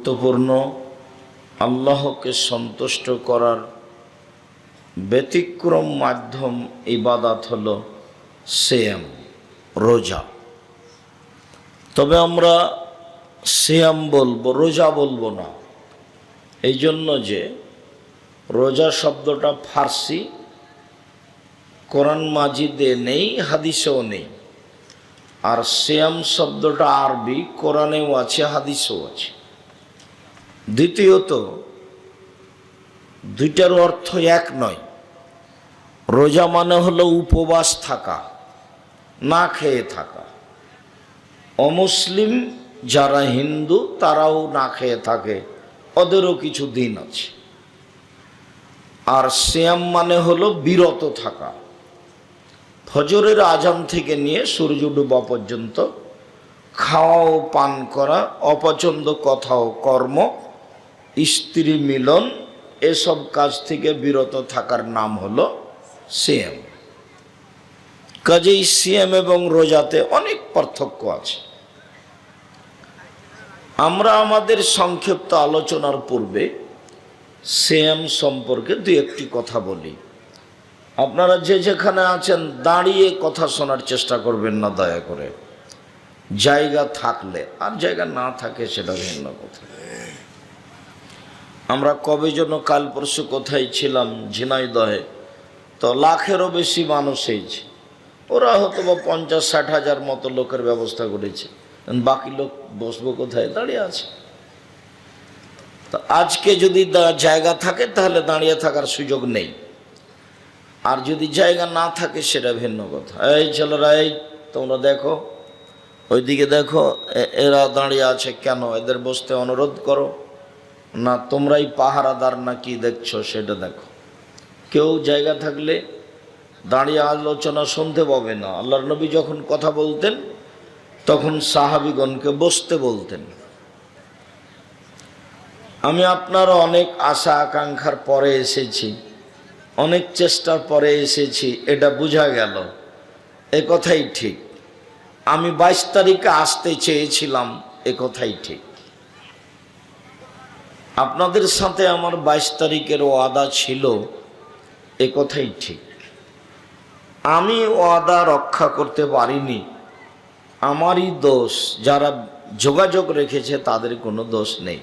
গুরুত্বপূর্ণ আল্লাহকে সন্তুষ্ট করার ব্যতিক্রম মাধ্যম ইবাদত হলো সিয়াম, রোজা। তবে আমরা সিয়াম বলবো, রোজা বলবো না। এই জন্য যে রোজা শব্দটা ফার্সি, কোরআন মাজিদে নেই, হাদিসেও নেই। আর সিয়াম শব্দটা আরবি, কোরআনেও আছে, হাদিসেও আছে। দ্বিতীয়ত, দুইটার অর্থ এক নয়। রোজা মানে হলো উপবাস থাকা, না খেয়ে থাকা। অমুসলিম যারা হিন্দু তারাও না খেয়ে থাকে, ওদেরও কিছু দিন আছে। আর সিয়াম মানে হলো বিরত থাকা, ফজরের আজান থেকে নিয়ে সূর্য ডোবা পর্যন্ত খাওয়া ও পান করা, অপছন্দ কথা ও কর্ম, স্ত্রী মিলন, এসব কাজ থেকে বিরত থাকার নাম হলো সিয়াম। কাজেই সিয়াম এবং রোজাতে অনেক পার্থক্য আছে। আমরা আমাদের সংক্ষিপ্ত আলোচনার পূর্বে সিয়াম সম্পর্কে দুই একটি কথা বলি। আপনারা যে যেখানে আছেন দাঁড়িয়ে কথা শোনার চেষ্টা করবেন না দয়া করে, জায়গা থাকলে। আর জায়গা না থাকে সেটা ভিন্ন কথা। আমরা কবে যেন কাল পরশু কোথায় ছিলাম, ঝিনাইদহে, তো লাখেরও বেশি মানুষ হয়েছে। ওরা হয়তো বা 50-60 হাজার মতো লোকের ব্যবস্থা করেছে, বাকি লোক বসবো কোথায়? দাঁড়িয়ে আছে। তো আজকে যদি জায়গা থাকে তাহলে দাঁড়িয়ে থাকার সুযোগ নেই, আর যদি জায়গা না থাকে সেটা ভিন্ন কথা। এই ছেলেরা, এই তোমরা দেখো, ওইদিকে দেখো, এরা দাঁড়িয়ে আছে কেন? এদের বসতে অনুরোধ করো না, তোমরাই পাহারাদার না কি দেখছো সেটা দেখো। কেউ জায়গা থাকলে দাঁড়িয়ে আলোচনা শুনতে পাবে না। আল্লাহর নবী যখন কথা বলতেন তখন সাহাবীগণকে বসতে বলতেন। আমি আপনার অনেক আশা আকাঙ্ক্ষার পরে এসেছি, অনেক চেষ্টার পরে এসেছি, এটা বোঝা গেল। এ কথাই ঠিক। আমি 22 তারিখে আসতে চেয়েছিলাম, এ কথাই ঠিক। আপনাদের সাথে আমার 22 তারিখের ওয়াদা ছিল, এ কথাই ঠিক। আমি ওয়াদা রক্ষা করতে পারিনি, আমারই দোষ। যারা যোগাযোগ রেখেছে তাদের কোনো দোষ নেই,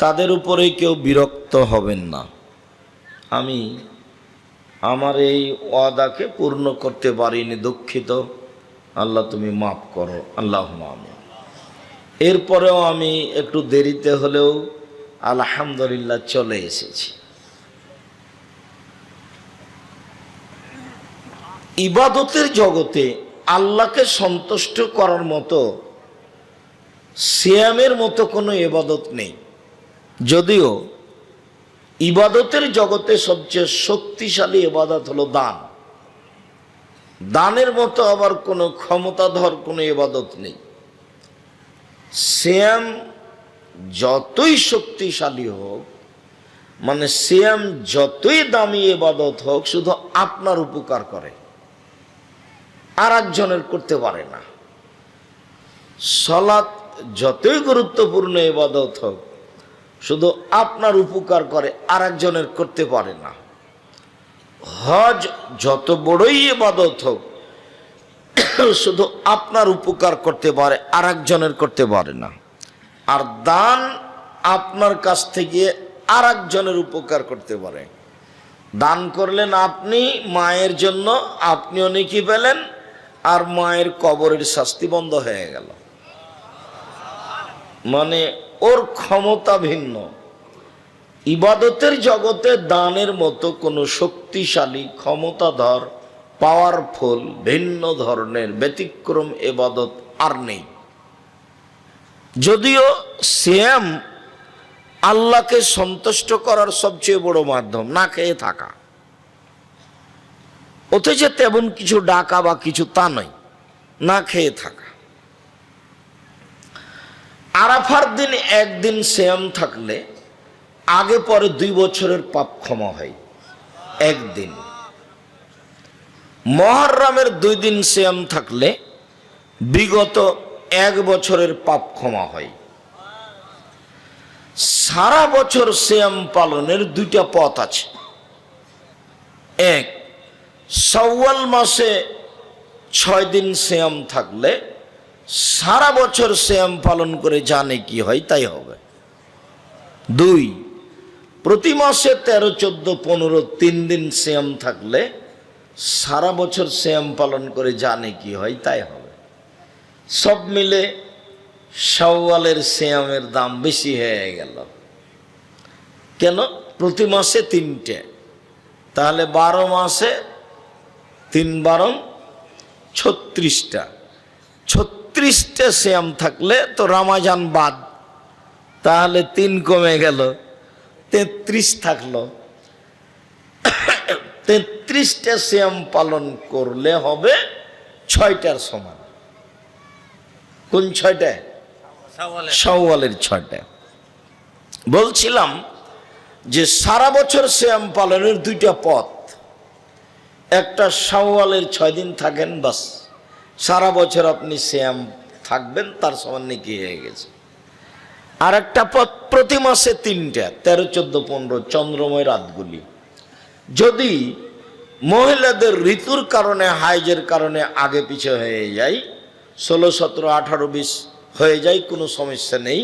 তাদের উপরে কেউ বিরক্ত হবেন না। আমি আমার এই ওয়াদাকে পূর্ণ করতে পারিনি, দুঃখিত। আল্লাহ তুমি মাফ করো, আল্লাহুম্মা আমিন। এরপরেও আমি একটু দেরিতে হলেও আলহামদুলিল্লাহ চলে এসেছি। ইবাদতের জগতে আল্লাহকে সন্তুষ্ট করার মতো সিয়ামের মতো কোনো ইবাদত নেই। যদিও ইবাদতের জগতে সবচেয়ে শক্তিশালী ইবাদত হলো দান। দানের মতো আবার কোনো ক্ষমতাধর কোনো ইবাদত নেই। সিয়াম যতই শক্তিশালী হোক, মানে সিয়াম যতই দামি ইবাদত হোক, শুধু আপনার উপকার করে, আর একজনের করতে পারে না। সালাত যতই গুরুত্বপূর্ণ ইবাদত হোক, শুধু আপনার উপকার করে, আর একজনের করতে পারে না। হজ যত বড়ই ইবাদত হোক, শুধু আপনার উপকার করতে পারে, আর একজনের করতে পারে না। আর দান আপনার কাছ থেকে আর একজনের উপকার করতে পারে। দান করলেন আপনি মায়ের জন্য, আপনিও নেকি পেলেন, আর মায়ের কবরের শাস্তি বন্ধ হয়ে গেল। মানে ওর ক্ষমতা ভিন্ন। ইবাদতের জগতে দানের মতো কোনো শক্তিশালী, ক্ষমতাধর, পাওয়ারফুল, ভিন্ন ধরনের ব্যতিক্রম ইবাদত আর নেই। যদিও সিয়াম আল্লাহকে সন্তুষ্ট করার সবচেয়ে বড় মাধ্যম, না খেয়ে থাকা। ওতে যে তেমন কিছু ডাকা বা কিছু তা নয়, না খেয়ে থাকা। আরাফার দিন একদিন সিয়াম থাকলে আগে পরে 2 বছরের পাপ ক্ষমা হয় একদিন। মুহররমের 2 দিন সিয়াম থাকলে বিগত 1 বছরের পাপ ক্ষমা হয়। সারা বছর সিয়াম পালনের দুইটা পথ আছে। এক, শাওয়াল মাসে 6 দিন সিয়াম থাকলে সারা বছর সিয়াম পালন করে জানে কি হয় তাই হবে। 2, প্রতি মাসে 13, 14, 15, 3 দিন সিয়াম থাকলে সারা বছর সিয়াম পালন করে জানে কি হয় তাই হবে। সব মিলে শাওয়ালের সিয়ামের দাম বেশি হয়ে গেল। কেন? প্রতি মাসে 3টে, তাহলে 12 মাসে 3 12 36টা। 36টে সিয়াম থাকলে তো রমজান বাদ, তাহলে 3 কমে গেল, 33 থাকলো। 33টে সিয়াম পালন করলে হবে 6টার সমান। কোন 6টা? শাওয়ালের 6টা। বলছিলাম যে সারা বছর সিয়াম পালনের দুইটা পথ। একটা, শাওয়ালের 6 দিন থাকেন, বাস সারা বছর আপনি সিয়াম থাকবেন, তার সমান নেকি হয়ে গেছে। আর একটা পথ, প্রতি মাসে 3টা, 13, 14, 15 চন্দ্রময় রাতগুলি। যদি মহিলাদের ঋতুর কারণে, হাইজের কারণে আগে পিছে হয়ে যায়, 16, 17, 18, 20 হয়ে যায়, কোনো সমস্যা নেই।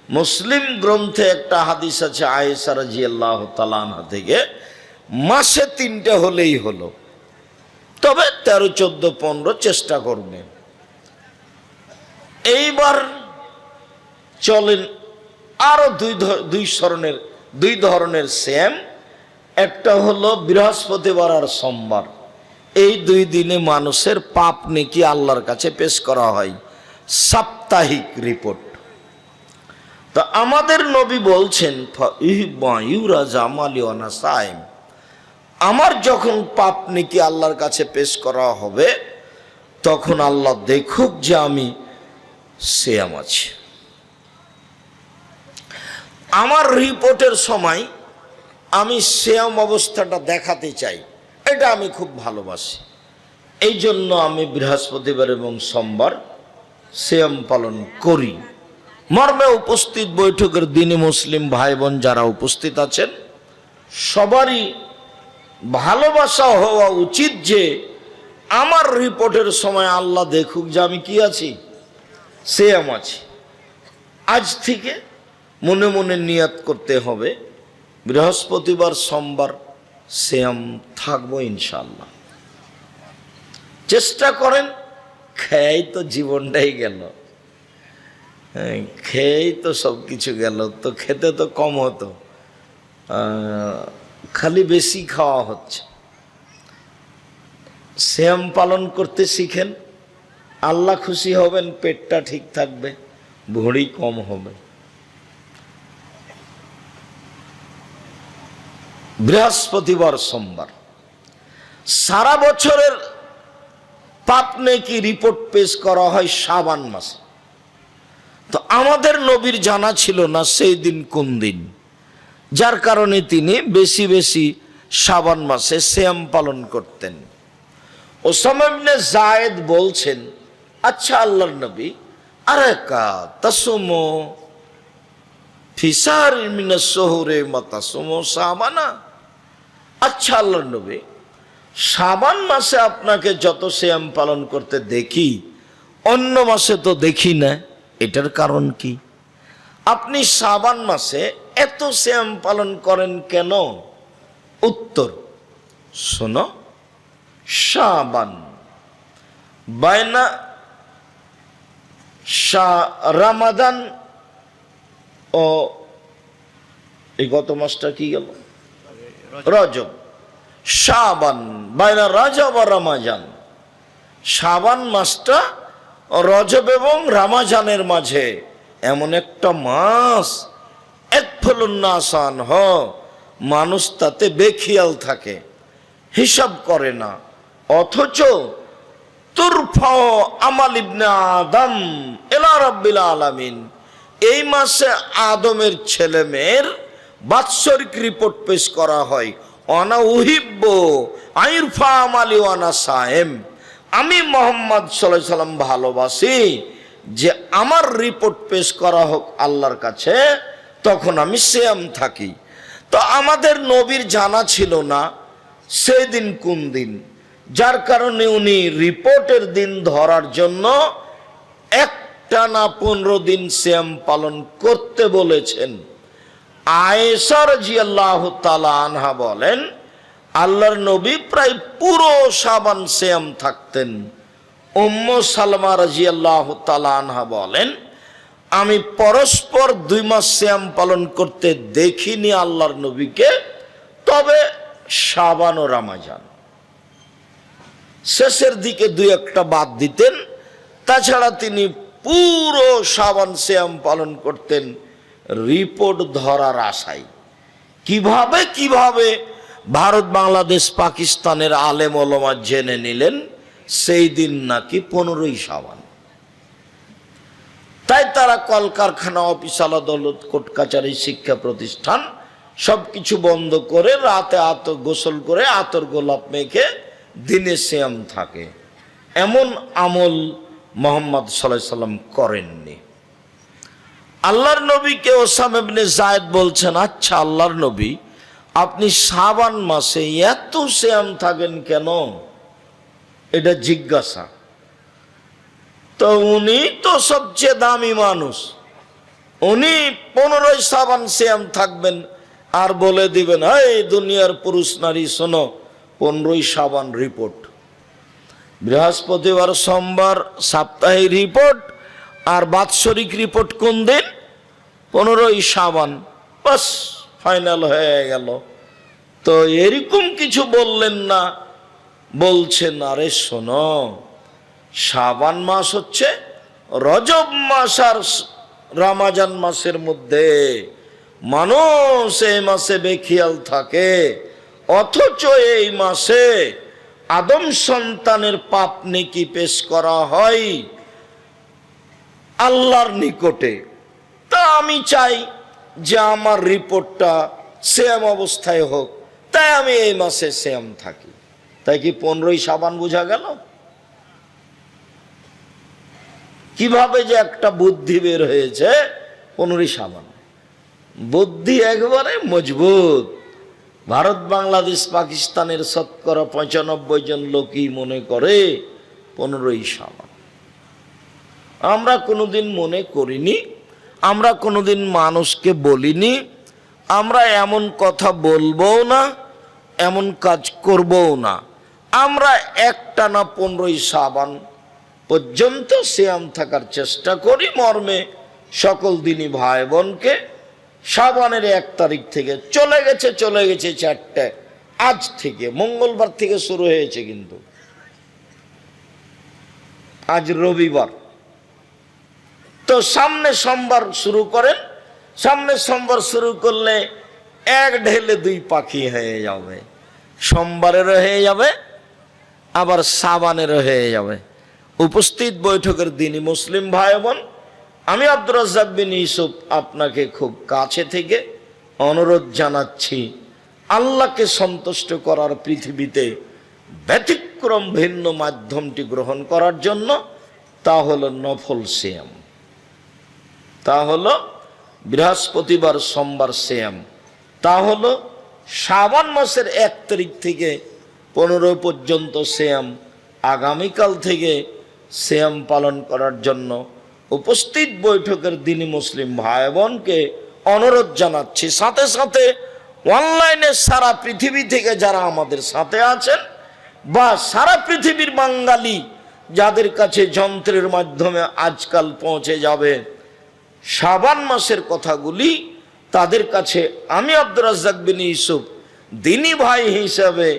মুসলিম গ্রন্থে একটা হাদিস আছে আয়েশা রাদিয়াল্লাহু তাআলা আনহা থেকে, মাসে 3টে হলেই হলো, তবে 13, 14, 15 চেষ্টা করবে। এইবার চলেন আরো দুই ধরনের সিয়াম। একটা হলো বৃহস্পতিবার আর সোমবার। এই 2 দিনে মানুষের পাপ নেকি আল্লাহর কাছে পেশ করা হয়, সাপ্তাহিক রিপোর্ট। তো আমাদের নবী বলছেন, আমার যখন পাপ নেকি আল্লাহর কাছে পেশ করা হবে, তখন আল্লাহ দেখুক যে আমি সিয়াম আছি। আমার রিপোর্টের সময় আমি সিয়াম অবস্থাটা দেখাতে চাই, এটা আমি খুব ভালোবাসি। এই জন্য আমি বৃহস্পতিবার এবং সোমবার সিয়াম পালন করি। মর্মে উপস্থিত বৈঠকের দিনে মুসলিম ভাই বোন যারা উপস্থিত আছেন, সবারই ভালোবাসা হওয়া উচিত যে আমার রিপোর্টের সময় আল্লাহ দেখুক যে আমি কি আছি, সিয়াম আছি। আজ থেকে মনে মনে নিয়াত করতে হবে, বৃহস্পতিবার সোমবার সিয়াম থাকবো ইনশাআল্লাহ। চেষ্টা করেন, খেয়েই তো জীবনটাই গেল, খেয়েই তো সব কিছু গেল, তো খেতে তো কম হতো, খালি বেশি খাওয়া হচ্ছে। সিয়াম পালন করতে শিখেন, আল্লাহ খুশি হবেন, পেটটা ঠিক থাকবে, ভুঁড়ি কম হবে। বৃহস্পতিবার সোমবার সারা বছরের পাপ নেকি রিপোর্ট পেশ করা হয় শাবান মাসে। তো আমাদের নবীর জানা ছিল না সেই দিন কোন দিন, যার কারণে তিনি বেশি বেশি শাবান মাসে সিয়াম পালন করতেন। ওসামা ইবনে যায়েদ বলছেন, আচ্ছা আল্লাহর নবী, আরাকা তাসুমু ফি শাহরিন মিনাস শুহুরি মা তাসুমু শাবানা। আচ্ছা আল্লাহর নবী, শাবান মাসে আপনাকে যত সিয়াম পালন করতে দেখি, অন্য মাসে তো দেখি না, এটার কারণ কি? আপনি শাবান মাসে এত সিয়াম পালন করেন কেন? উত্তর শোনো, শাবান বাইনা রমাদান ও এই গত মাসটা কি গেল, রজব। শাবান বাইনা রজব ও রমাজান, শাবান মাসটা রজব এবং রমাজানের মাঝে এমন একটা মাস, এক ফলুন্নাসান হ, মানুষ তাতে বেখিয়াল থাকে, হিসাব করে না। অথচ তুরফা আমাল ইবনে আদম ইলা রাব্বিল আলামিন, এই মাসে আদমের ছেলে মেয়ের বাৎসরিক রিপোর্ট পেশ করা হয়। অনা উহিব্ব আইরফা আমালি ওয়ানা সায়েম, আমি মোহাম্মদ সাল্লাল্লাহু আলাইহি সাল্লাম ভালোবাসি যে আমার রিপোর্ট পেশ করা হোক আল্লাহর কাছে, তখন আমি সিয়াম থাকি। তো আমাদের নবীর জানা ছিল না সেই দিন কোন দিন, যার কারণে উনি রিপোর্টের দিন ধরার জন্য একটানা 15 দিন সিয়াম পালন করতে বলেছেন। আয়েশা রাদিয়াল্লাহু তাআলা আনহা বলেন, আল্লাহর নবী প্রায় পুরো শাবান সিয়াম থাকতেন। উম্মু সালমা রাদিয়াল্লাহু তাআলা আনহা বলেন, আমি পরস্পর 2 মাস সিয়াম পালন করতে দেখিনি আল্লাহর নবীকে, তবে শাবান ও রমজান শেষের দিকে 2-1টা বাদ দিতেন, তাছাড়া তিনি পুরো শাবান সিয়াম পালন করতেন রিপোর্ট ধরার আশায়। কিভাবে ভারত, বাংলাদেশ, পাকিস্তানের আলেম ওলামা জেনে নিলেন সেই দিন নাকি 15ই শাবান। তাই তারা কলকারখানা, অফিস, আদালত, কোর্ট কাচারি, শিক্ষা প্রতিষ্ঠান সবকিছু বন্ধ করে রাতে গোসল করে আতর গোলাপ মেখে দিনে সিয়াম থাকে। এমন আমল মুহাম্মদ সাল্লাল্লাহু আলাইহি সাল্লাম করেননি। আল্লাহর নবীকে ওসামা ইবনে যায়েদ বলছেন, আচ্ছা আল্লাহর নবী, আপনি শাবান মাসে এত সিয়াম থাকেন কেন? এটা জিজ্ঞাসা। তো উনি তো সবচেয়ে দামি মানুষ, উনি 15ই শাবান সিয়াম থাকবেন আর বলে দিবেন, এই দুনিয়ার পুরুষ নারী শোনো, 15ই শাবান রিপোর্ট, বৃহস্পতিবার সোমবার সাপ্তাহিক রিপোর্ট, আর বাৎসরিক রিপোর্ট কোন দিন? 15ই শাবান, বাস ফাইনাল হয়ে গেল। তো এরকম কিছু বললেন না, বলছেন আরে শোনো, শাবান মাস হচ্ছে রজব মাস আর রমজান মাসের মধ্যে, মানুষ এই মাসে বেখিয়াল থাকে, অথচ এই মাসে আদম সন্তানের পাপ নেকি পেশ করা হয় আল্লাহর নিকটে। তা আমি চাই যে আমার রিপোর্টটা সিয়াম অবস্থায় হোক, তাই আমি এই মাসে সিয়াম থাকি। তাই কি 15ই শাবান বোঝা গেল? কিভাবে যে একটা বুদ্ধি বের হয়েছে 15ই শাবান, বুদ্ধি একবারে মজবুত। ভারত, বাংলাদেশ, পাকিস্তানের শতকরা 95 জন লোকই মনে করে 15ই শাবান। আমরা কোনোদিন মনে করিনি, আমরা কোনোদিন মানুষকে বলিনি, আমরা এমন কথা বলবও না, এমন কাজ করবও না। আমরা একটানা 15ই শাবান পর্যন্ত সিয়াম থাকার চেষ্টা করি মর্মে সকল দিনই ভাই বোনকে শাবানের 1 তারিখ থেকে চলে গেছে 4টে, আজ থেকে মঙ্গলবার থেকে শুরু হয়েছে, কিন্তু আজ রবিবার। তো সামনে সোমবার শুরু করেন, সামনে সোমবার শুরু করলে 1 ঢেলে 2 পাখি হয়ে যাবে, সোমবারেরও হয়ে যাবে আবার শাবানেরও হয়ে যাবে। উপস্থিত বৈঠকের দিনই মুসলিম ভাই বোন, আমি আব্দুর রাজ্জাক বিন ইউসুফ আপনাকে খুব কাছে থেকে অনুরোধ জানাচ্ছি, আল্লাহকে সন্তুষ্ট করার পৃথিবীতে ব্যতিক্রম ভিন্ন মাধ্যমটি গ্রহণ করার জন্য। তা হলো নফল সিয়াম, তা হলো বৃহস্পতিবার সোমবার সিয়াম, তা হলো শাবান মাসের 1 তারিখ থেকে 15 পর্যন্ত সিয়াম। আগামীকাল থেকে সিয়াম পালন করার জন্য উপস্থিত বৈঠকের দিনই মুসলিম ভাই বোনকে অনুরোধ জানাচ্ছি। সাথে সাথে অনলাইনে সারা পৃথিবী থেকে যারা আমাদের সাথে আছেন বা সারা পৃথিবীর বাঙালি যাদের কাছে যন্ত্রের মাধ্যমে আজকাল পৌঁছে যাবে শাবান মাসের কথাগুলি, তাদের কাছে আমি আব্দুর রাজ্জাক বিন ইউসুফ দিনী ভাই হিসাবে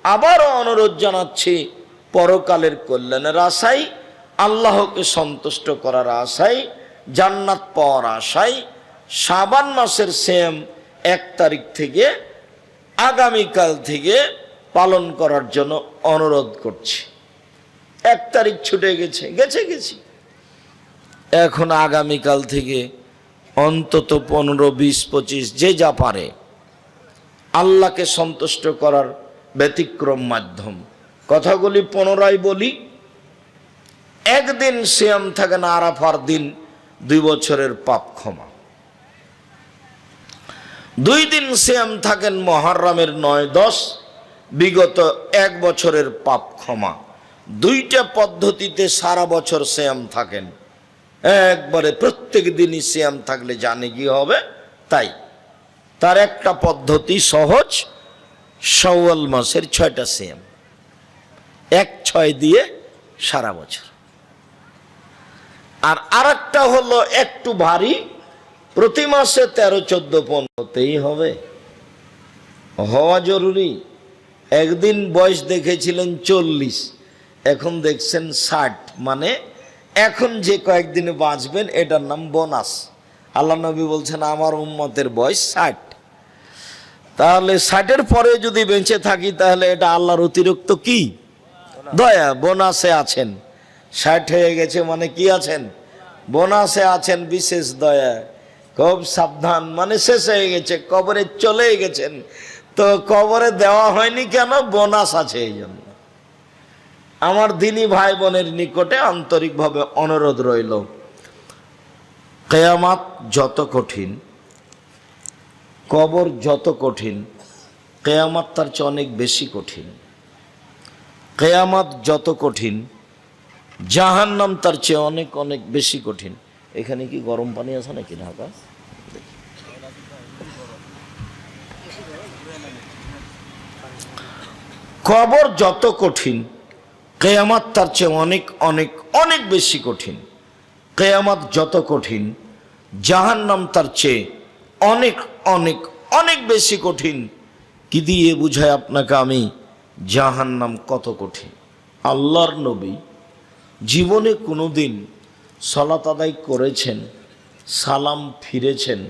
আবারও অনুরোধ জানাচ্ছি, পরকালের কল্যাণের আশায়, আল্লাহকে সন্তুষ্ট করার আশায়, জান্নাত পাওয়ার আশায় শাবান মাসের সিয়াম 1 তারিখ থেকে আগামীকাল থেকে পালন করার জন্য অনুরোধ করছি। 1 তারিখ ছুটে গেছে, গেছি, এখন আগামীকাল থেকে অন্তত 15, 20, 25 যে যা পারে আল্লাহকে সন্তুষ্ট করার ব্যতিক্রম মাধ্যম। কথাগুলি পুনরায় বলি, একদিন সিয়াম থাকে না, আরাফার দিন 2 বছরের পাপ ক্ষমা। 2 দিন সিয়াম থাকেন মুহররমের 9-10, বিগত 1 বছরের পাপ ক্ষমা। 2টা পদ্ধতিতে সারা বছর সিয়াম থাকেন। একবারে প্রত্যেক দিনই সিয়াম থাকলে জানে কি হবে তাই। তার একটা পদ্ধতি সহজ, শাওয়াল মাসের 6টা সিয়াম, 1-6 দিয়ে সারা বছর। আর আরেকটা হলো একটু ভারী, প্রতি মাসে 13-14 হতেই হবে, হওয়া জরুরি। একদিন বয়স দেখেছিলেন 40, এখন দেখছেন 60, মানে এখন যে কয়েকদিনে বাঁচবেন এটার নাম বোনাস। আল্লাহ নবী বলছেন আমার উম্মতের বয়স 60, তাহলে 60-এর পরে যদি বেঁচে থাকি তাহলে এটা আল্লাহর অতিরিক্ত কি দয়া, বোনাসে আছেন। 60 হয়ে গেছে মানে কি আছেন? বোনাসে আছেন, বিশেষ দয়া। খুব সাবধান, মানে শেষ হয়ে গেছে, কবরে চলে গেছেন, তো কবরে দেওয়া হয়নি কেন? বোনাস আছে এই জন্য। আমার দিনী ভাই বোনের নিকটে আন্তরিকভাবে অনুরোধ রইল, কিয়ামত যত কঠিন, কবর যত কঠিন, কিয়ামত তার চেয়ে অনেক বেশি কঠিন। কিয়ামত যত কঠিন, জাহান্নাম তার চেয়ে অনেক অনেক বেশি কঠিন। এখানে কি গরম পানি আছে নাকি ঢাকা? কবর যত কঠিন, কিয়ামত তার চেয়ে অনেক অনেক অনেক বেশি কঠিন। কিয়ামত যত কঠিন, জাহান্নাম তার চেয়ে অনেক অনেক অনেক বেশি কঠিন। কি দিয়ে বুঝায় আপনাকে আমি জাহান্নাম কত কঠিন? আল্লাহর নবী জীবনে কোনোদিন সালাত আদায় করেছেন, সালাম ফিরেছেন,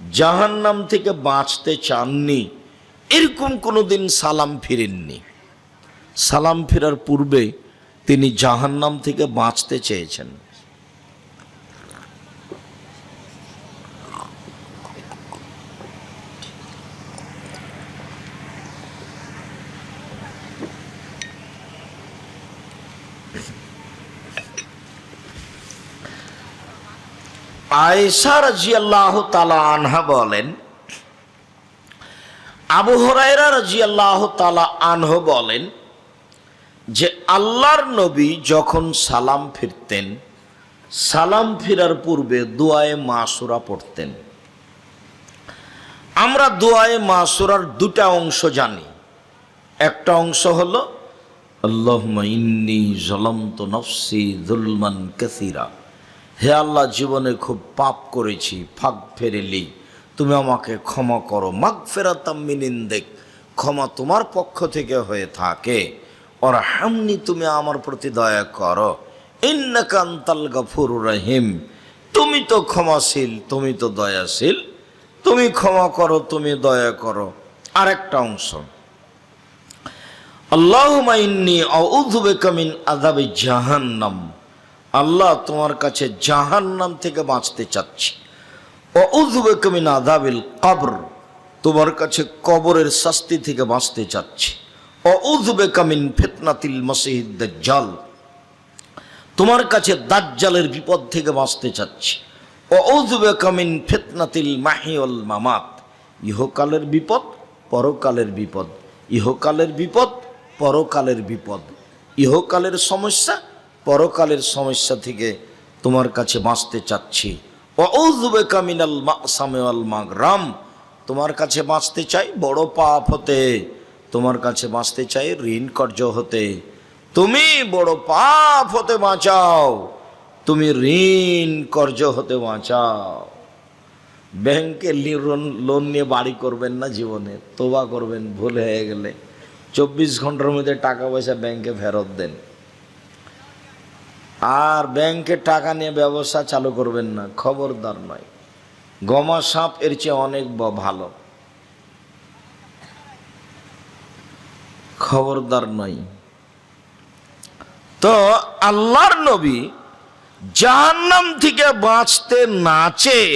জাহান্নাম থেকে বাঁচতে চাননি, এরকম কোনোদিন সালাম ফিরেননি। সালাম ফেরার পূর্বে তিনি জাহান্নাম থেকে বাঁচতে চেয়েছেন। আয়েশা রাদিয়াল্লাহু তাআলা আনহা বলেন, আবু হুরায়রা রাদিয়াল্লাহু তাআলা আনহু বলেন যে আল্লাহর নবী যখন সালাম ফিরতেন, সালাম ফিরার পূর্বে দুআয়ে মাসুরা পড়তেন। আমরা দুআয়ে মাসুরার 2টা অংশ জানি। একটা অংশ হলো আল্লাহুম্মা ইন্নী যালামতু নাফসি যুলমান কাসীরা, হে আল্লাহ জীবনে খুব পাপ করেছি, ফাগফিরলি, তুমি আমাকে ক্ষমা করো। মাগফিরাতাম মিন ইনদিক, ক্ষমা তোমার পক্ষ থেকে হয়ে থাকে। ওয়ারহামনি, তুমি আমার প্রতি দয়া করো। ইন্নাকা আনতাল গফুরুর রহিম, তুমি তো ক্ষমাশীল, তুমি তো দয়াশীল, তুমি ক্ষমা করো, তুমি দয়া করো। আরেকটা অংশ আল্লাহুম্মা ইন্নী আউযু বিকা মিন আযাবি জাহান্নাম, আল্লাহ তোমার কাছে জাহান্নাম থেকে বাঁচতে চাচ্ছি। আউযু বিকা মিন আযাবিল কবর, তোমার কাছে কবরের শাস্তি থেকে বাঁচতে চাচ্ছি। আউযু বিকা মিন ফিতনাতিল মাসিহিদ দাজ্জাল, তোমার কাছে দাজ্জালের বিপদ থেকে বাঁচতে চাচ্ছি। আউযু বিকা মিন ফিতনাতিল মাহি ওয়াল মামাত, ইহকালের বিপদ, পরকালের বিপদ, ইহকালের বিপদ, পরকালের বিপদ, ইহকালের সমস্যা, পরকালের সমস্যা থেকে তোমার কাছে বাঁচতে চাচ্ছি। আউযু বিকা মিনাল মাসামি ওয়াল মাগরাম, তোমার কাছে বাঁচতে চাই বড় পাপ হতে, তোমার কাছে বাঁচতে চাই ঋণ কর্য হতে। তুমি বড় পাপ হতে বাঁচাও, তুমি ঋণ কর্য হতে বাঁচাও। ব্যাংকে লোন নিয়ে বাড়ি করবেন না জীবনে, তোবা করবেন ভুল হয়ে গেলে। 24 ঘন্টার মধ্যে টাকা পয়সা ব্যাংকে ফেরত দেন। আর ব্যাংকে টাকা নিয়ে ব্যবসা চালু করবেন না, খবরদার নয়। গমা সাপ এর চেয়ে অনেক ভালো, খবরদার নয়। তো আল্লাহর নবী জাহান্নাম থেকে বাঁচতে না চেয়ে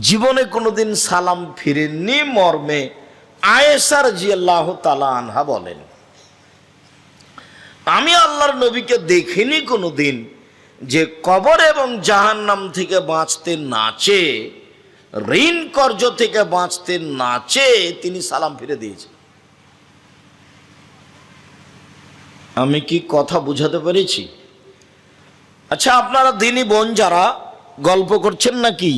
জীবনে কোনোদিন সালাম ফিরেননি মর্মে আয়েশা রাদিয়াল্লাহু তাআলা আনহা বলেন, আমি আল্লাহর নবীকে দেখিনি কোনোদিন যে কবর এবং জাহান্নাম থেকে বাঁচতে না চেয়ে ঋণ কর্য থেকে বাঁচতে না চেয়ে তিনি সালাম ফিরে দিয়েছেন। আমি কি কথা বুঝাতে পেরেছি? আচ্ছা, আপনারা দিনী বোন যারা গল্প করছেন নাকি?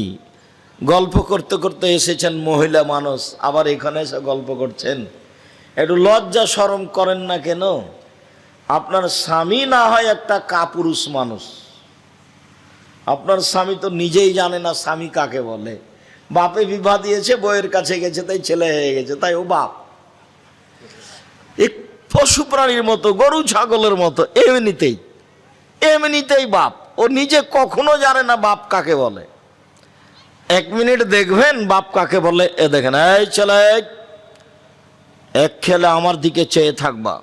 গল্প করতে করতে এসেছেন মহিলা মানুষ, আবার এখানে এসে গল্প করছেন, একটু লজ্জা শরম করেন না কেন? আপনার স্বামী না হয় একটা কাপুরুষ মানুষ, আপনার স্বামী তো নিজেই জানে না স্বামী কাকে বলে। বাপে বিবাহ দিয়েছে, বউয়ের কাছে গেছে, তাই ছেলে হয়ে গেছে, তাই ও বাপ। এক পশু প্রাণীর মতো, গরু ছাগলের মতো, এমনিতেই বাপ। ও নিজে কখনো জানে না বাপ কাকে বলে। 1 মিনিট দেখবেন বাপ কাকে বলে। এ দেখেন, এই ছেলে, এক খেলে আমার দিকে চেয়ে থাকবা,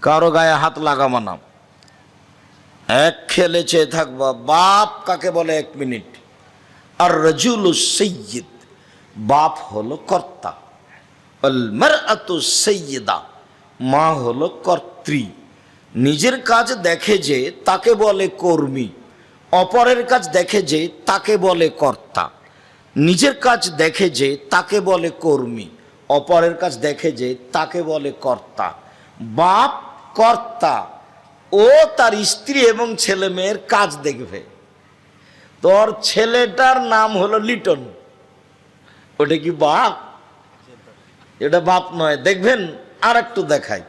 কারো গায়ে হাত লাগাবা না, এক খেলে চেয়ে থাকবা। বাপ কাকে বলে 1 মিনিট। আর রাজুলু সাইয়্যিদ, বাপ হলো কর্তা। আল মারআতু সাইয়্যিদা, মা হলো কর্ত্রী। নিজের কাজ দেখে যে তাকে বলে কর্মী, অপরের কাজ দেখে যে তাকে বলে কর্তা। নিজের কাজ দেখে যে তাকে বলে কর্মী, অপরের কাজ দেখে যে তাকে বলে কর্তা। বাপ কর্তা, ও তার স্ত্রী এবং ছেলে মেয়ের কাজ দেখবে। তোর ছেলেটার নাম হলো লিটন, ওটা কি বাপ? এটা বাপ নয়। দেখবেন, আর একটু দেখাই।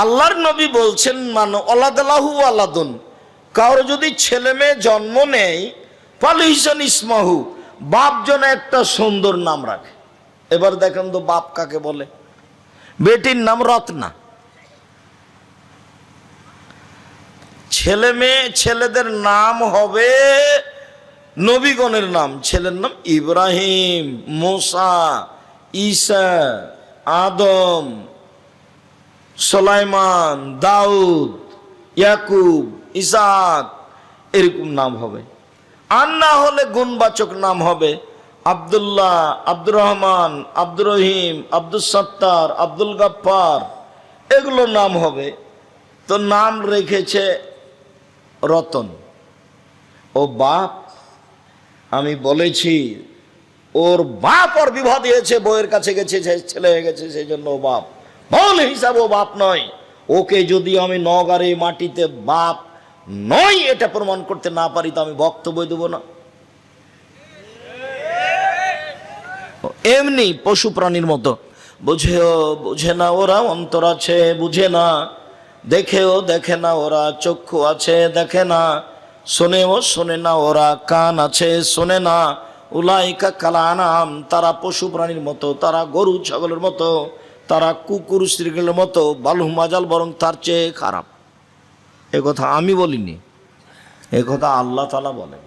আল্লাহর নবী বলছেন, মানে ওলাদালাহু আলাদুন, কারো যদি ছেলে মেয়ে জন্ম নেয়, ফালিহসান ইসমাহু, বাপ যেন একটা সুন্দর নাম রাখে। এবার দেখেন তো বাপ কাকে বলে? বেটির নাম রত্না। ছেলে মেয়ে, ছেলেদের নাম হবে নবীগণের নাম। ছেলের নাম ইব্রাহিম, মুসা, ঈসা, আদম, সুলাইমান, দাউদ, ইয়াকুব, ইসাক, এরকম নাম হবে। আর না হলে গুণবাচক নাম হবে আব্দুল্লাহ, আব্দুর রহমান, আব্দুর রহিম, আব্দুল সত্তার, আব্দুল গাফফার, এগুলো নাম হবে। তো নাম রেখেছে রতন। ও বাপ, আমি বলেছি ওর বাপ ওর বিবাহ দিয়েছে, বউয়ের কাছে গেছে, ছেলে হয়ে গেছে, সেই জন্য ও বাপ। বল হিসাব ও বাপ নয়। ওকে যদি আমি নগারে মাটিতে বাপ নয় এটা প্রমাণ করতে না পারি, তো আমি বক্তব্য দেব না। এমনি পশু প্রাণীর মতো বুঝে না ওরা, অন্তর আছে বুঝে না, দেখেও দেখে না ওরা, চক্ষু আছে দেখে না, শোনেও শোনে না ওরা, কান আছে শোনে না। উলাইকা কালানাম, তারা পশু প্রাণীর মতো, তারা গরু ছাগলের মতো, তারা কুকুর শ্রীগুলোর মতো, বালহুম আযাল, বরং তার চেয়ে খারাপ। এ কথা আমি বলিনি, এ কথা আল্লাহ তাআলা বলেন।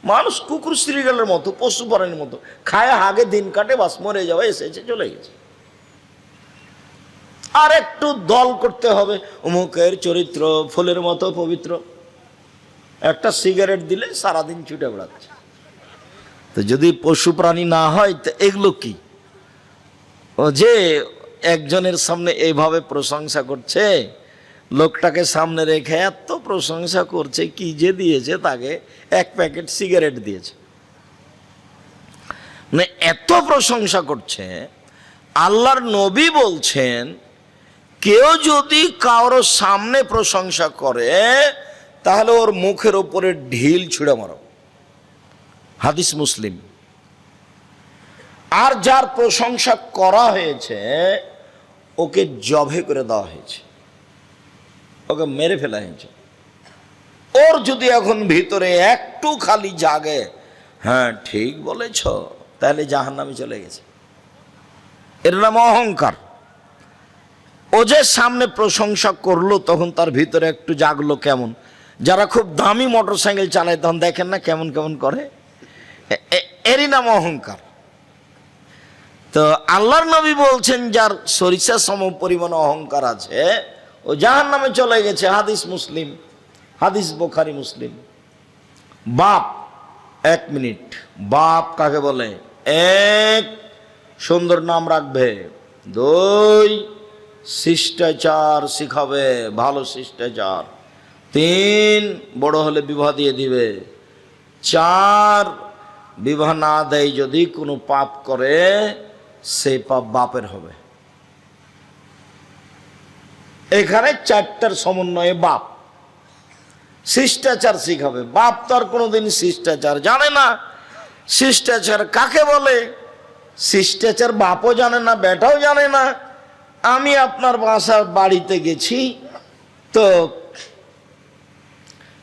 মানুষ কুকুর শ্রীগুলোর মতো, পশু প্রাণীর মতো, খায় হাগে দিন কাটে, বাস মরে যাওয়া, এসেছে চলে গেছে। আর একটু দল করতে হবে, অমুকের চরিত্র ফুলের মতো পবিত্র। একটা সিগারেট দিলে সারাদিন ছুটে বেড়াচ্ছে। তো যদি পশু প্রাণী না হয়, তো এগুলো কি? ও যে একজনের সামনে এইভাবে প্রশংসা করছে, লোকটাকে সামনে রেখে এত প্রশংসা করছে, কি যে দিয়েছে তাকে? 1 প্যাকেট সিগারেট দিয়েছে। মানে এত প্রশংসা করছে। আল্লাহর নবী বলছেন, কেউ যদি কারো সামনে প্রশংসা করে, তাহলে ওর মুখের ওপরে ঢিল ছুঁড়ে মারো। হাদিস মুসলিম। আর যার প্রশংসা করা হয়েছে, ওকে জবে করে দেওয়া হয়েছে, ওকে মেরে ফেলা হয়েছে। ওর যদি এখন ভিতরে একটু খালি জাগে, হ্যাঁ ঠিক বলেছ, তাহলে জাহান্নামে চলে গেছে। এর নাম অহংকার। ও যে সামনে প্রশংসা করলো, তখন তার ভিতরে একটু জাগলো। কেমন? যারা খুব দামি মোটর সাইকেল চালায়, তখন দেখেন না কেমন কেমন করে, এরই নাম অহংকার। তো আল্লাহর নবী বলছেন, যার সরিষা সম পরিমাণ অহংকার আছে, ও জাহান্নামে চলে গেছে। হাদিস মুসলিম, হাদিস বুখারী মুসলিম। বাপ, 1 মিনিট, বাপ কাকে বলে? 1, সুন্দর নাম রাখবে। 2, শিষ্টাচার শিখাবে, ভালো শিষ্টাচার। 3, বড় হলে বিবাহ দিয়ে দিবে। 4, বিবাহ না দেয় যদি কোনো পাপ করে, সেই পাপ বাপের হবে। এখানে চারটার সমন্বয়ে বাপ শিষ্টাচার শিখাবে। বাপ তো আর কোনোদিন শিষ্টাচার জানে না। শিষ্টাচার কাকে বলে? শিষ্টাচার বাপও জানে না, বেটাও জানে না। আমি আপনার বাড়িতে গেছি, তো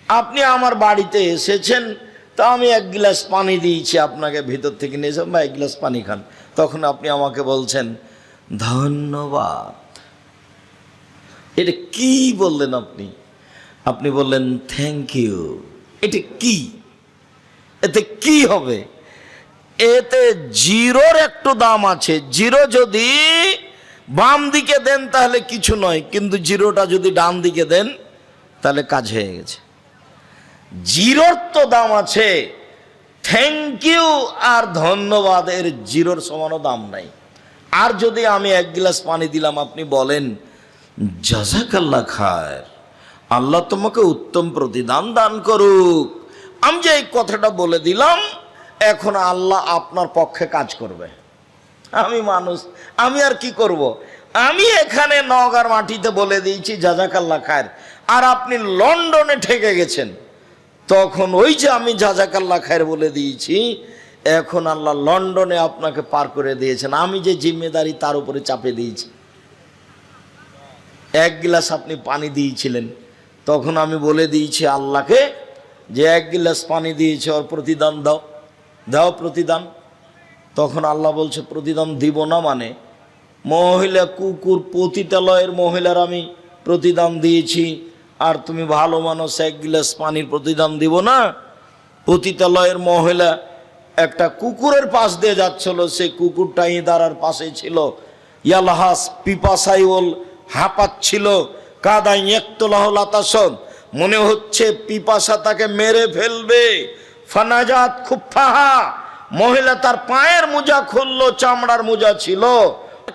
আপনি আমার বাড়িতে এসেছেন, তো আমি এক গ্লাস পানি দিয়েছি আপনাকে, ভিতর থেকে নিয়েছেন বা এক গ্লাস পানি খান। তখন আপনি আমাকে বলছেন ধন্যবাদ। এটা কি বললেন আপনি? আপনি বললেন থ্যাংক ইউ। এটা কি? এতে কি হবে? এতে জিরোর একটু দাম আছে। জিরো যদি বাম দিকে দেন তাহলে কিছু নয়, কিন্তু জিরোটা যদি ডান দিকে দেন তাহলে কাজ হয়ে গেছে। জিরোর তো দাম আছে, থ্যাংক ইউ আর ধন্যবাদ এর জিরোর সমানও দাম নাই। আর যদি আমি এক গ্লাস পানি দিলাম, আপনি বলেন জাযাকাল্লাহ খায়র, আল্লাহ তোমাকে উত্তম প্রতিদান দান করুক। আমি যে এই কথাটা বলে দিলাম, এখন আল্লাহ আপনার পক্ষে কাজ করবে। আমি মানুষ, আমি আর কি করব? আমি এখানে নওগাঁর মাটিতে বলে দিয়েছি জাযাকাল্লাহ খায়র, আর আপনি লন্ডনে ঠেকে গেছেন, তখন ওই যে আমি জাযাকাল্লাহ খায়র বলে দিয়েছি, এখন আল্লাহ লন্ডনে আপনাকে পার করে দিয়েছেন। আমি যে জিম্মেদারি তার উপরে চাপে দিয়েছি। এক গ্লাস আপনি পানি দিয়েছিলেন, তখন আমি বলে দিয়েছি আল্লাহকে যে এক গ্লাস পানি দিয়েছে, ওর প্রতিদান দাও, দাও প্রতিদান। তখন আল্লাহ বলছে প্রতিদান দিব না মানে? মহিলা কুকুর পতিতালয়ের মহিলার আমি প্রতিদান দিয়েছি, আর তুমি ভালো মানুষ এক গ্লাস পানির প্রতিদান দিব না? পতিতালয়ের মহিলা একটা কুকুরের পাশ দিয়ে যাচ্ছিল, সেই কুকুরটা ইঁদারার পাশে ছিল, ইয়ালহাস পিপাসাইল হাঁপাচ্ছিল, কাদাই একতলাহ লাতাসন, মনে হচ্ছে পিপাসা তাকে মেরে ফেলবে। ফানাজাত খুফাহা, মহিলা তার পায়ের মোজা খুললো, চামড়ার মোজা ছিল।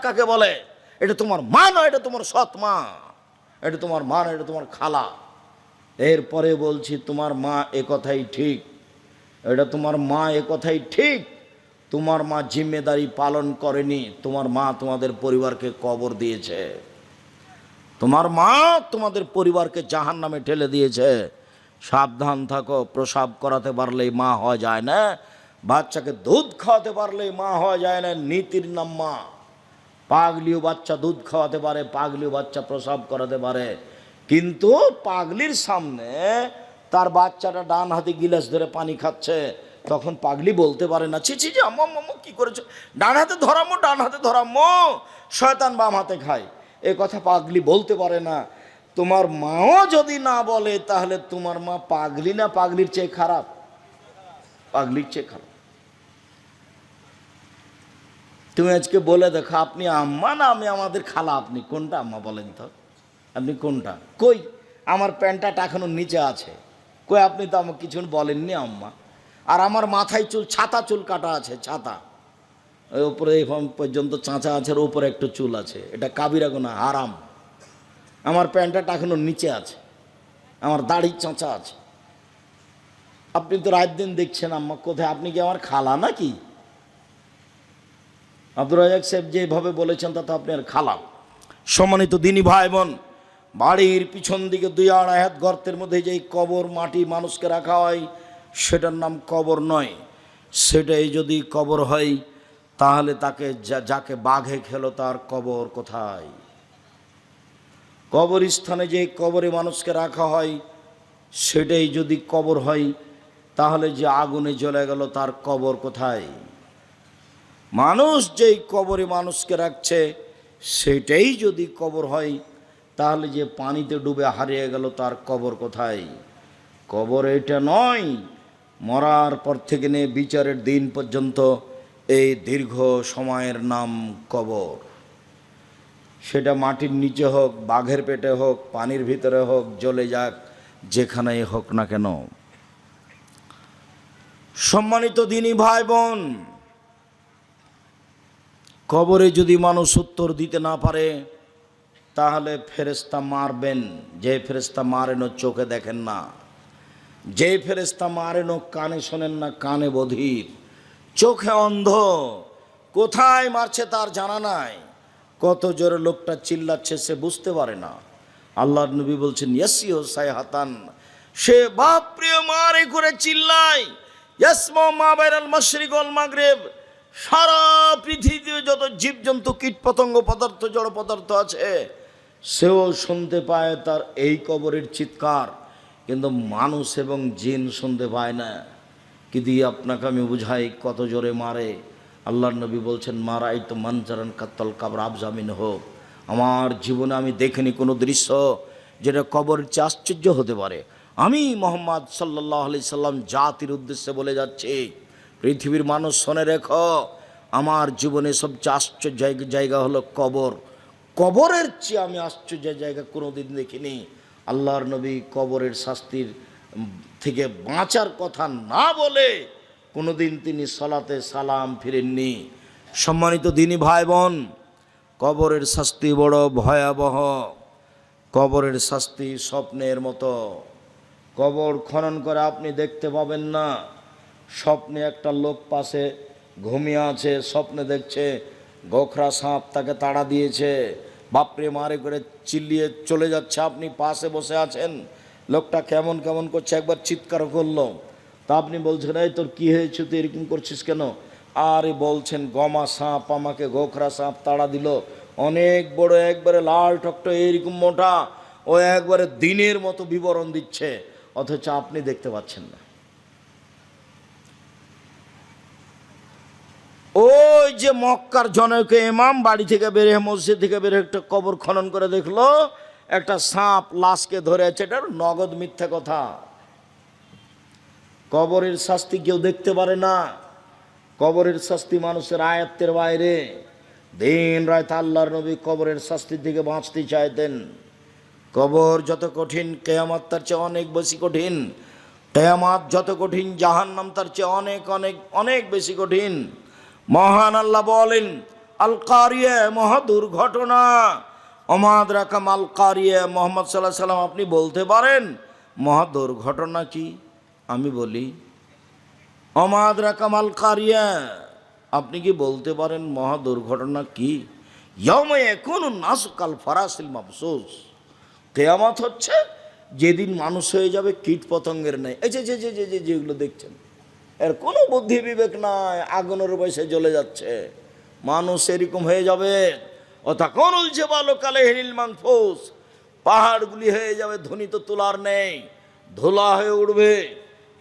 কাকে বলে? এটা তোমার মা নয়, এটা তোমার সৎ মা, এটা তোমার মা না, এটা তোমার খালা। এরপরে বলছি তোমার মা এ কথাই ঠিক, এটা তোমার মা এ কথাই ঠিক, তোমার মা জিম্মেদারি পালন করেনি, তোমার মা তোমাদের পরিবারকে কবর দিয়েছে, তোমার মা তোমাদের পরিবারকে জাহান্নামে ঠেলে দিয়েছে। সাবধান থাকো, প্রসাব করাতে পারলেই মা হওয়া যায় না, বাচ্চাকে দুধ খাওয়াতে পারলেই মা হওয়া যায় না। নীতির নাম মা। পাগলিও বাচ্চা দুধ খাওয়াতে পারে, পাগলিও বাচ্চা প্রসাব করাতে পারে, কিন্তু পাগলির সামনে তার বাচ্চাটা ডান হাতে গিলাস ধরে পানি খাচ্ছে, তখন পাগলি বলতে পারে না ছি ছি জি আম্মা আম্মা কি করেছো, ডান হাতে ধরামো, ডান হাতে ধরামো, শয়তান বাম হাতে খায়, এ কথা পাগলি বলতে পারে না। তোমার মাও যদি না বলে, তাহলে তোমার মা পাগলি না পাগলির চেয়ে খারাপ? পাগলির চেয়ে খারাপ। তুমি আজকে বলে দেখো আপনি আম্মা না আমি আমাদের খালা, আপনি কোনটা আম্মা বলেন তো? আপনি কোনটা? কই আমার প্যান্টটা এখনো নিচে আছে, কই আপনি তো আমাকে কিছু বলেননি আম্মা। আর আমার মাথায় চুল, ছাতা চুল কাটা আছে, ছাতা ওই উপরে পর্যন্ত চাঁচা আছে, ওর উপরে একটু চুল আছে, এটা কাবিরা গুনাহ, হারাম। আমার প্যান্টটা এখনো নিচে আছে, আমার দাড়ির চাঁচা আছে। আপনি তো রাত দিন দেখছেন আম্মা কোথায়, আপনি কি আমার খালা নাকি? আব্দুর রাজাক সাহেব যেভাবে বলেছেন তাতে আপনি আর খালা। সম্মানিত দিনী ভাই বোন, বাড়ির পিছন দিকে 2-2.5 হাত গর্তের মধ্যে যেই কবর মাটি মানুষকে রাখা হয়, সেটার নাম কবর নয়। সেটাই যদি কবর হয়, তাহলে তাকে যাকে বাঘে খেলো তার কবর কোথায়? কবরস্থানে যে কবরে মানুষকে রাখা হয়, সেটাই যদি কবর হয়, তাহলে যে আগুনে জ্বলে গেল তার কবর কোথায়? মানুষ যেই কবরে মানুষকে রাখছে, সেটাই যদি কবর হয়, তাহলে যে পানিতে ডুবে হারিয়ে গেল তার কবর কোথায়? কবর এটা নয়। মরার পর থেকে নিয়ে বিচারের দিন পর্যন্ত এই দীর্ঘ সময়ের নাম কবর। সেটা মাটির নিচে হোক, বাঘের পেটে হোক, পানির ভিতরে হোক, জ্বলে যাক, যেখানেই হোক না কেন। সম্মানিত দিনী ভাই বোন, কবরে যদি মানুষ উত্তর দিতে না পারে, তাহলে ফেরেশতা মারবেন। যে ফেরেশতা মারেন চোখে দেখেন না, যে ফেরেশতা মারেন কানে শোনেন না, কানে বধির, চোখে অন্ধ, কোথায় মারছে তার জানা নাই, কত জোরে লোকটা চিল্লাচ্ছে সে বুঝতে পারে না। আল্লাহর নবী বলছেন ইয়াসিও সাইহাতান, সে বাপরে মারে করে চিল্লায়, ইয়াসমা মা বাইনাল মাশরিক ওয়াল মাগরিব, সারা পৃথিবীতে যত জীবজন্তু কীট পতঙ্গ পদার্থ জড় পদার্থ আছে সেও শুনতে পায় তার এই কবরের চিৎকার, কিন্তু মানুষ এবং জিন শুনতে পায় না। কি দিয়ে আপনাকে আমি বুঝাই কত জোরে মারে। আল্লাহর নবী বলছেন মারাই তো মানজারান কাত্তাল কাবর আবজামিন হোক, আমার জীবনে আমি দেখিনি কোনো দৃশ্য যেটা কবরের চেয়ে আশ্চর্য হতে পারে। আমি মোহাম্মদ সাল্লাল্লাহু আলাইহি সাল্লাম জাতির উদ্দেশ্যে বলে যাচ্ছি, পৃথিবীর মানুষ শুনে রেখো, আমার জীবনে সবচেয়ে আশ্চর্য জায়গা হলো কবর। কবরের চেয়ে আমি আশ্চর্য জায়গা কোনোদিন দেখিনি। আল্লাহর নবী কবরের শাস্তির থেকে বাঁচার কথা না বলে কোনোদিন তিনি সালাতে সালাম ফিরেননি। সম্মানিত দিনী ভাই বোন, কবরের শাস্তি বড় ভয়াবহ। কবরের শাস্তি স্বপ্নের মতো। কবর খনন করে আপনি দেখতে পাবেন না। স্বপ্নে একটা লোক পাশে ঘুমিয়ে আছে, স্বপ্নে দেখছে গোখরা সাপ তাকে তাড়া দিয়েছে, বাপরে মারে করে চিল্লিয়ে চলে যাচ্ছে, আপনি পাশে বসে আছেন, লোকটা কেমন কেমন করছে, একবার চিৎকার করলো, তা আপনি বলছেন এই তোর কী হয়েছে, তুই এরকম করছিস কেন? আরে বলছেন গমা সাপ আমাকে গোখরা সাপ তাড়া দিল, অনেক বড়, একবারে লাল টকটো এইরকম মোটা, ও একবারে দিনের মতো বিবরণ দিচ্ছে, অথচ আপনি দেখতে পাচ্ছেন না। ওই যে মক্কার জনৈক ইমাম বাড়ি থেকে বের হয়ে মসজিদ থেকে বের হয়ে একটা কবর খনন করে দেখলো একটা সাপ লাশকে ধরে আছে, এটা নগদ মিথ্যা কথা। কবরের শাস্তি কেউ দেখতে পারে না। কবরের শাস্তি মানুষের আয়ত্তের বাইরে। দিন রাত আল্লাহর নবী কবরের শাস্তির দিকে বাঁচতে চাইতেন। কবর যত কঠিন, কিয়ামত তার চেয়ে অনেক বেশি কঠিন। কিয়ামত যত কঠিন, জাহান্নাম তার চেয়ে অনেক অনেক অনেক বেশি কঠিন। মহান আল্লাহ বলেন আল কারিয়া, মহা দুর্ঘটনা। অমাদ রাকাম আল কারিয়া, মোহাম্মদ সাল্লাল্লাহু আলাইহি সাল্লাম আপনি বলতে পারেন মহা দুর্ঘটনা কি? আমি বলি অমাদ রাকাম আল কারিয়া, আপনি কি বলতে পারেন মহা দুর্ঘটনা কি? ইয়াউমা ইয়াকুনুন নাসু কাল ফারাসিল মাবসুস, কিয়ামত হচ্ছে যেদিন মানুষ হয়ে যাবে কীট পতঙ্গের ন্যায়। এই যে যে যে যে যেগুলো দেখছেন এর কোনো বুদ্ধি বিবেক নাই, আগুনের বয়সে জ্বলে যাচ্ছে, মানুষ এরকম হয়ে যাবে। ও তখন উলছে বালো কালে হিল মানফুস, পাহাড়গুলি হয়ে যাবে ধ্বনিত তুলার নেই, ধুলা হয়ে উঠবে।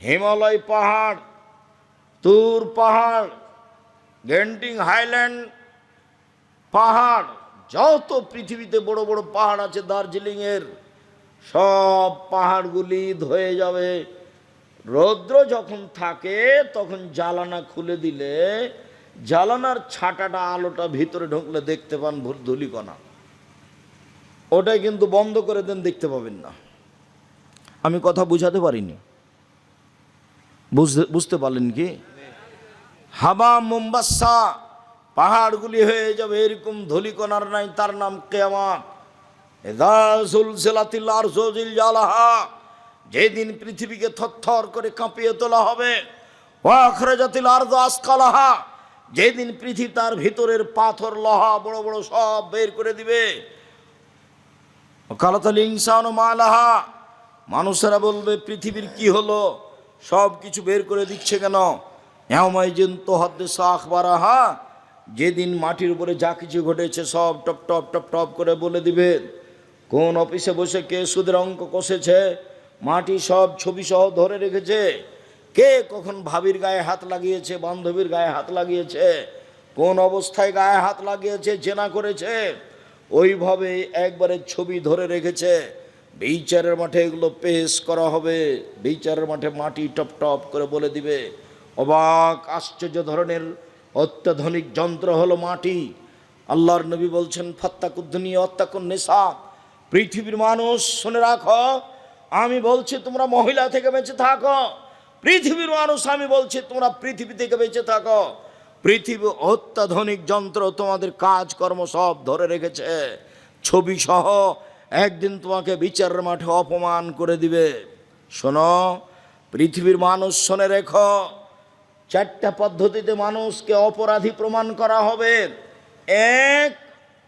হিমালয় পাহাড়, তুর পাহাড়, গেন্টিং হাইল্যান্ড পাহাড়, যত পৃথিবীতে বড় বড় পাহাড় আছে দার্জিলিংয়ের, সব পাহাড়গুলি ধয়ে যাবে। রৌদ্র যখন থাকে তখন জালানা খুলে দিলে জালানার ছাটাটা আলোটা ভিতরে ঢুকলে দেখতে পান ধূলিকণা, ওটাই কিন্তু বন্ধ করে দেন দেখতে পাবেন না। আমি কথা বুঝাতে পারিনি, বুঝতে পারলেন কি? হাবা মুম্বাসা, পাহাড়গুলি হয়ে যাবে এরকম ধূলিকণার নাই, তার নাম কিয়ামত। ইযা যুলজিলাতিল আরযু জিলজালাহা, যেদিন পৃথিবীকে থরথর করে কাঁপিয়ে তোলা হবে। ওয়া আখরাজাতিল আরযু আসকালাহা, যেদিন পৃথিবী তার ভিতরের পাথর লোহা বড় বড় সব বের করে দিবে। ওয়াকালাতাল ইনসানু মা লাহা, মানুষেরা বলবে পৃথিবীর কি হলো, সব কিছু বের করে দিচ্ছে কেন? ইয়াউমাইজিন তুহাদ্দিসু আখবারাহা, যেদিন মাটির উপরে যা কিছু ঘটেছে সব টপ টপ টপ টপ করে বলে দিবে। কোন অফিসে বসে কে সুদের অঙ্ক কষেছে, মাটি সব ছবি সহ ধরে রেখেছে। কে কখন ভাবির গায়ে হাত লাগিয়েছে, বান্ধবীর গায়ে হাত লাগিয়েছে, কোন অবস্থায় গায়ে হাত লাগিয়েছে, জেনা করেছে, ওইভাবে একবারে ছবি ধরে রেখেছে। বিচারের মাঠে এগুলো পেশ করা হবে। বিচারের মাঠে মাটি টপ টপ করে বলে দিবে। অবাক আশ্চর্য ধরনের অত্যাধুনিক যন্ত্র হলো মাটি। আল্লাহর নবী বলছেন ফাত্তাকুদ দুনিয়া ওয়াত্তাকুন নিসা, পৃথিবীর মানুষ শুনে রাখো, আমি বলছি তোমরা মহিলা থেকে বেঁচে থাকো। পৃথিবীর মানুষ আমি বলছি তোমরা পৃথিবী থেকে বেঁচে থাকো। পৃথিবী অত্যাধুনিক যন্ত্র তোমাদের কাজকর্ম সব ধরে রেখেছে, ছবি সহ। একদিন তোমাকে বিচারের মাঠে অপমান করে দিবে। শোনো পৃথিবীর মানুষ, শুনে রেখো, চারটা পদ্ধতিতে মানুষকে অপরাধী প্রমাণ করা হবে। এক,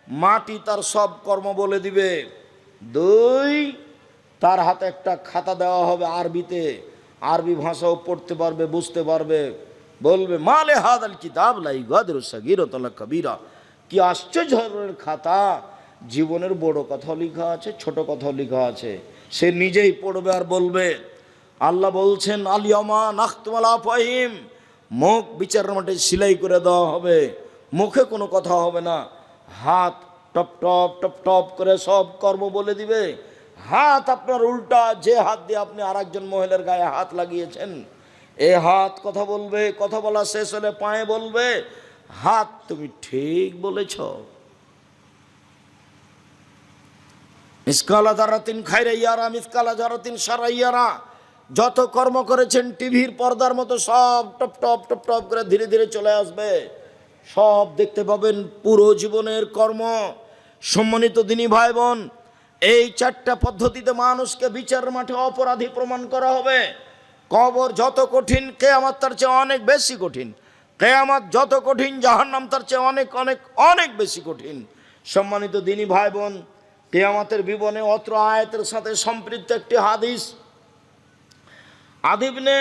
মাটি তার সব কর্ম বলে দিবে। দুই, তার হাতে একটা খাতা দেওয়া হবে আরবিতে, আরবি ভাষাও পড়তে পারবে, বুঝতে পারবে। বলবে মালে হাদাল কিতাব লা ইগাদিরু সাগীরাতান ওয়ালা কাবীরা, কি আশ্চর্যের খাতা, জীবনের বড় কথা লেখা আছে, ছোট কথা লেখা আছে। সে নিজেই পড়বে আর বলবে। আল্লাহ বলছেন আলিয়ামা নাখতুমু আলা আফওয়াহিম, মুখ বিচারের মাঠে সেলাই করে দেওয়া হবে, মুখে কোনো কথা হবে না। হাত টপ টপ টপ টপ করে সব কর্ম বলে দিবে। হাত আপনার উল্টা, যে হাত দিয়ে আপনি আরেকজন মহিলার গায়ে হাত লাগিয়েছেন, এ হাত কথা বলবে। কথা বলা শেষ হলে পায়ে বলবে, হাত তুমি ঠিক বলেছ। মিসকালা যারাতিন খায়রা ইয়ারা মিসকালা যারাতিন শাররা ইয়ারা, যত কর্ম করেছেন টিভির পর্দার মতো সব টপ টপ টপ টপ করে ধীরে ধীরে চলে আসবে, সব দেখতে পাবেন পুরো জীবনের কর্ম। সম্মানিত দিনী ভাই বোন, এই চারটা পদ্ধতিতে মানুষকে বিচারের মাঠে অপরাধী প্রমাণ করা হবে। কবর যত কঠিন, কিয়ামত তার চেয়ে অনেক বেশি কঠিন। কিয়ামত যত কঠিন, জাহান্নাম তার চেয়ে অনেক অনেক অনেক বেশি কঠিন। সম্মানিত দিনী ভাই বোন, কিয়ামতের বিবরণে অত্র আয়াতের সাথে সম্পৃক্ত একটি হাদিস। আদি ইবনে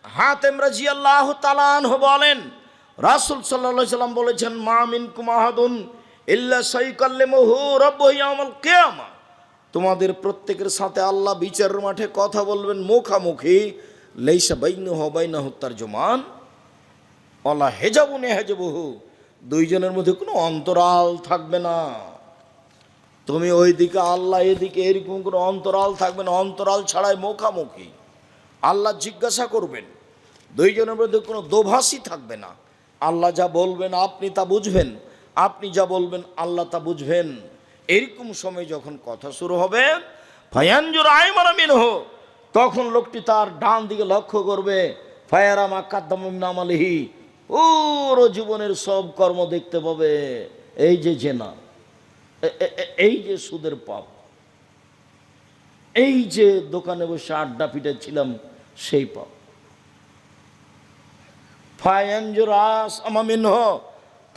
হাতেম রাদিয়াল্লাহু তাআলা আনহু বলেন, রাসূল সাল্লাল্লাহু আলাইহি সাল্লাম বলেছেন, মা মিনকুম আহাদুন ইল্লা সাইকাল্লিমুহু রাব্বুহু ইয়াউমাল কিয়ামা, তোমাদের প্রত্যেকের সাথে আল্লাহ বিচারের মাঠে কথা বলবেন মুখামুখি। লাইসা বাইনাহু ওয়া বাইনাহু তারজুমান ওয়ালা হিজাবুন ইয়াহজুবুহু, দুইজনের মধ্যে কোনো অন্তরাল থাকবে না। তুমি ওইদিকে, আল্লাহ এদিকে, এরকম কোনো অন্তরাল থাকবে না। অন্তরাল ছাড়াই মুখামুখি আল্লাহ জিজ্ঞাসা করবেন। দুইজনের মধ্যে কোনো দোভাষী থাকবে না। আল্লাহ যা বলবেন আপনি তা বুঝবেন, আপনি যা বলবেন আল্লাহ তা বুঝবেন। এরকম সময় যখন কথা শুরু হবে, ফায়ানজুর আইমানা মিনহু, তখন লোকটি তার ডান দিকে লক্ষ্য করবে। ফায়ারা মা কাদ্দামা মিন আমালিহি, পুরো জীবনের সব কর্ম দেখতে পাবে। এই যে জেনা, এই যে সুদের পাপ, এই যে দোকানে বসে আড্ডা পিটাচ্ছিলাম সেই পাপ। ফায়ানজুর আইমানা মিনহু,